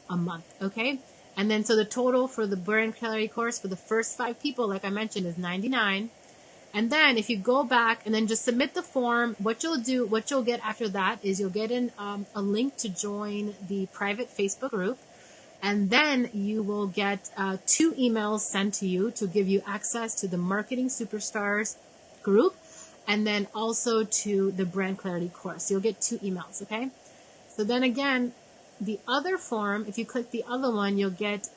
a month. Okay. And then so the total for the brand clarity course for the first 5 people, like I mentioned, is $99. And then if you go back and then just submit the form, what you'll get after that is you'll get a link to join the private Facebook group. And then you will get 2 emails sent to you to give you access to the Marketing Superstars group and then also to the Brand Clarity course. You'll get 2 emails, okay? So then again, the other form, if you click the other one, you'll get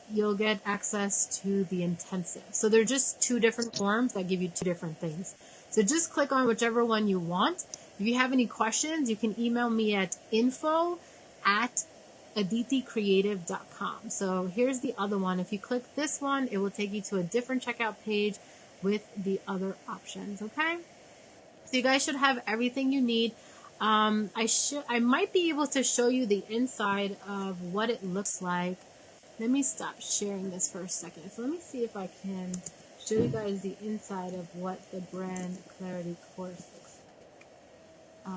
access to the intensive. So they're just 2 different forms that give you 2 different things. So just click on whichever one you want. If you have any questions, you can email me at info@aditicreative.com. So here's the other one. If you click this one, it will take you to a different checkout page with the other options, okay? So you guys should have everything you need. I might be able to show you the inside of what it looks like. Let me stop sharing this for a second. So let me see if I can show you guys the inside of what the brand clarity course looks like.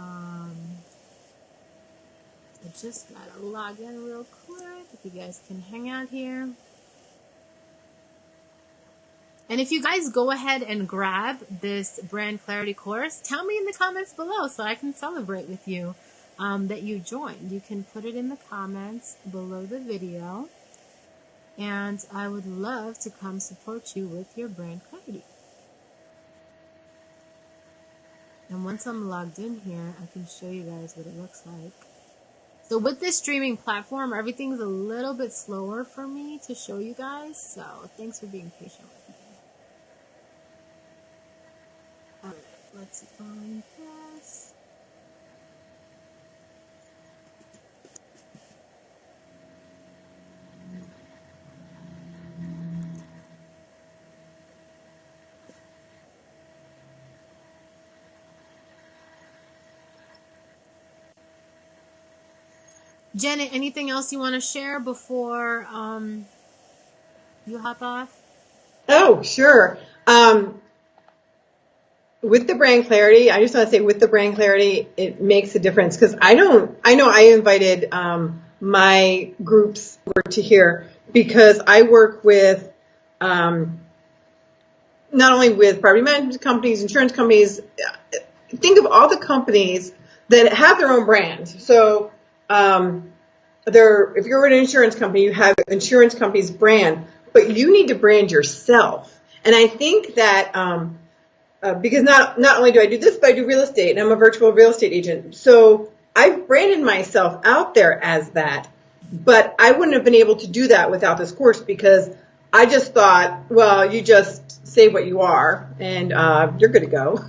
I just gotta log in real quick if you guys can hang out here. And if you guys go ahead and grab this brand clarity course, tell me in the comments below so I can celebrate with you that you joined. You can put it in the comments below the video. And I would love to come support you with your brand clarity. And once I'm logged in here, I can show you guys what it looks like. So with this streaming platform, everything's a little bit slower for me to show you guys. So thanks for being patient with me. All right, let's find this. Janet, anything else you want to share before you hop off? Oh, sure. With the brand clarity, I just want to say with the brand clarity, it makes a difference because I know I invited my groups over to here because I work with not only with property management companies, insurance companies. Think of all the companies that have their own brand. So if you're an insurance company, you have insurance company's brand, but you need to brand yourself. And I think that because not only do I do this, but I do real estate, and I'm a virtual real estate agent. So I've branded myself out there as that, but I wouldn't have been able to do that without this course because I just thought, well, you just say what you are, and you're good to go.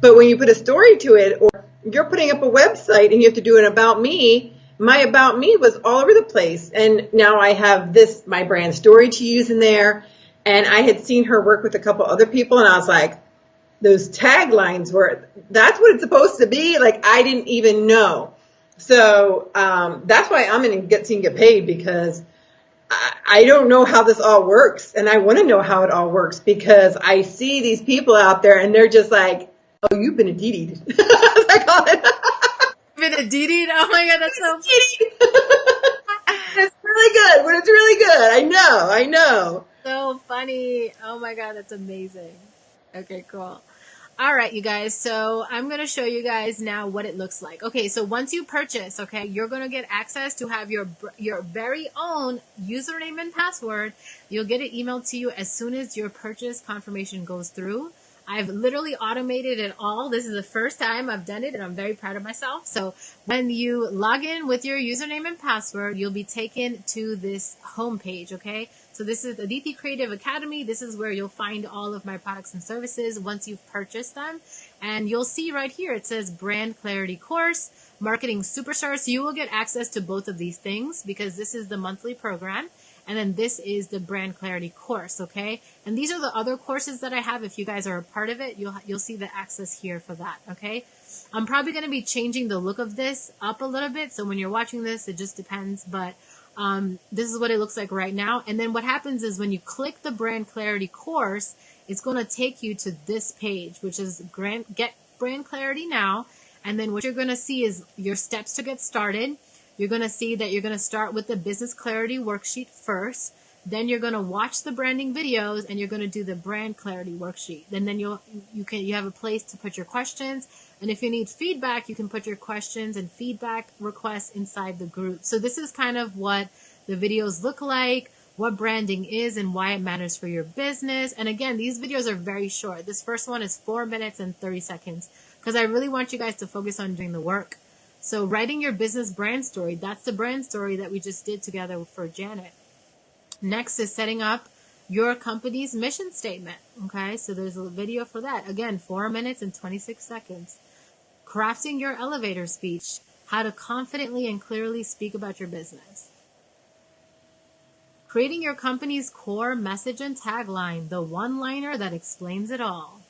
But when you put a story to it, or you're putting up a website and you have to do an about me, my about me was all over the place. And now I have my brand story to use in there. And I had seen her work with a couple other people, and I was like, those taglines that's what it's supposed to be. Like, I didn't even know. So that's why I'm going to get paid, because I don't know how this all works. And I want to know how it all works because I see these people out there and they're just like, oh, you've been a DD'd. I call it. Been a DD? Oh my God, that's so It's really good. When it's really good. I know. so funny. Oh my God, that's amazing. Okay, cool. All right, you guys. So I'm going to show you guys now what it looks like. Okay, so once you purchase, okay, you're going to get access to have your very own username and password. You'll get it emailed to you as soon as your purchase confirmation goes through. I've literally automated it all. This is the first time I've done it, and I'm very proud of myself. So when you log in with your username and password, you'll be taken to this homepage, okay? So this is Aditi Creative Academy. This is where you'll find all of my products and services once you've purchased them. And you'll see right here, it says Brand Clarity Course, Marketing Superstars. So you will get access to both of these things because this is the monthly program. And then this is the Brand Clarity course, okay? And these are the other courses that I have. If you guys are a part of it, you'll see the access here for that, okay? I'm probably going to be changing the look of this up a little bit. So when you're watching this, it just depends. But this is what it looks like right now. And then what happens is when you click the Brand Clarity course, it's going to take you to this page, which is Get Brand Clarity Now. And then what you're going to see is your steps to get started. You're going to see that you're going to start with the business clarity worksheet first. Then you're going to watch the branding videos and you're going to do the brand clarity worksheet. And then you have a place to put your questions. And if you need feedback, you can put your questions and feedback requests inside the group. So this is kind of what the videos look like, what branding is and why it matters for your business. And again, these videos are very short. This first one is 4 minutes and 30 seconds because I really want you guys to focus on doing the work. So writing your business brand story, that's the brand story that we just did together for Janet. Next is setting up your company's mission statement. Okay, so there's a video for that. Again, 4 minutes and 26 seconds. Crafting your elevator speech, how to confidently and clearly speak about your business. Creating your company's core message and tagline, the one-liner that explains it all.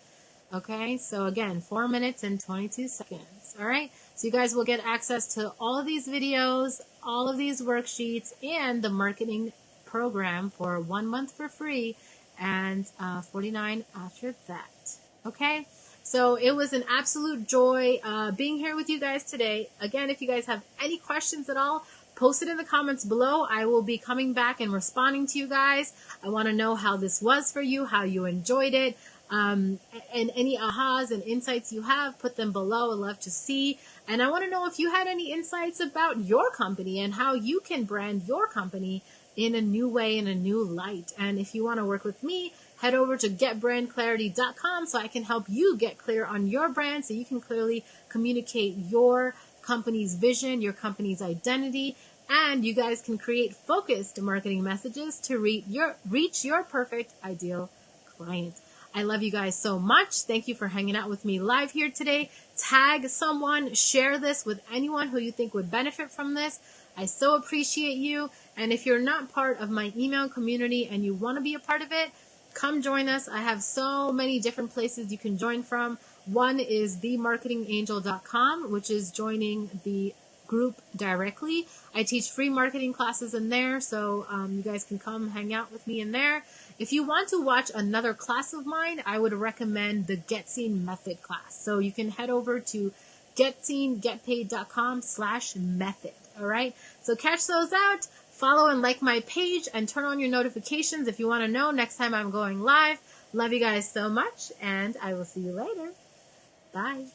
Okay, so again, 4 minutes and 22 seconds. All right, so you guys will get access to all of these videos, all of these worksheets, and the marketing program for 1 month for free and $49 after that. Okay, so it was an absolute joy being here with you guys today. Again, if you guys have any questions at all, post it in the comments below. I will be coming back and responding to you guys. I want to know how this was for you, how you enjoyed it. And any ahas and insights you have, put them below. I'd love to see. And I want to know if you had any insights about your company and how you can brand your company in a new way, in a new light. And if you want to work with me, head over to getbrandclarity.com so I can help you get clear on your brand so you can clearly communicate your company's vision, your company's identity, and you guys can create focused marketing messages to reach your perfect ideal client. I love you guys so much. Thank you for hanging out with me live here today. Tag someone, share this with anyone who you think would benefit from this. I so appreciate you. And if you're not part of my email community and you want to be a part of it, come join us. I have so many different places you can join from. One is themarketingangel.com, which is joining the group directly. I teach free marketing classes in there, so you guys can come hang out with me in there. If you want to watch another class of mine, I would recommend the Get Seen Method class. So you can head over to getseengetpaid.com/method. All right. So catch those out. Follow and like my page and turn on your notifications if you want to know next time I'm going live. Love you guys so much, and I will see you later. Bye.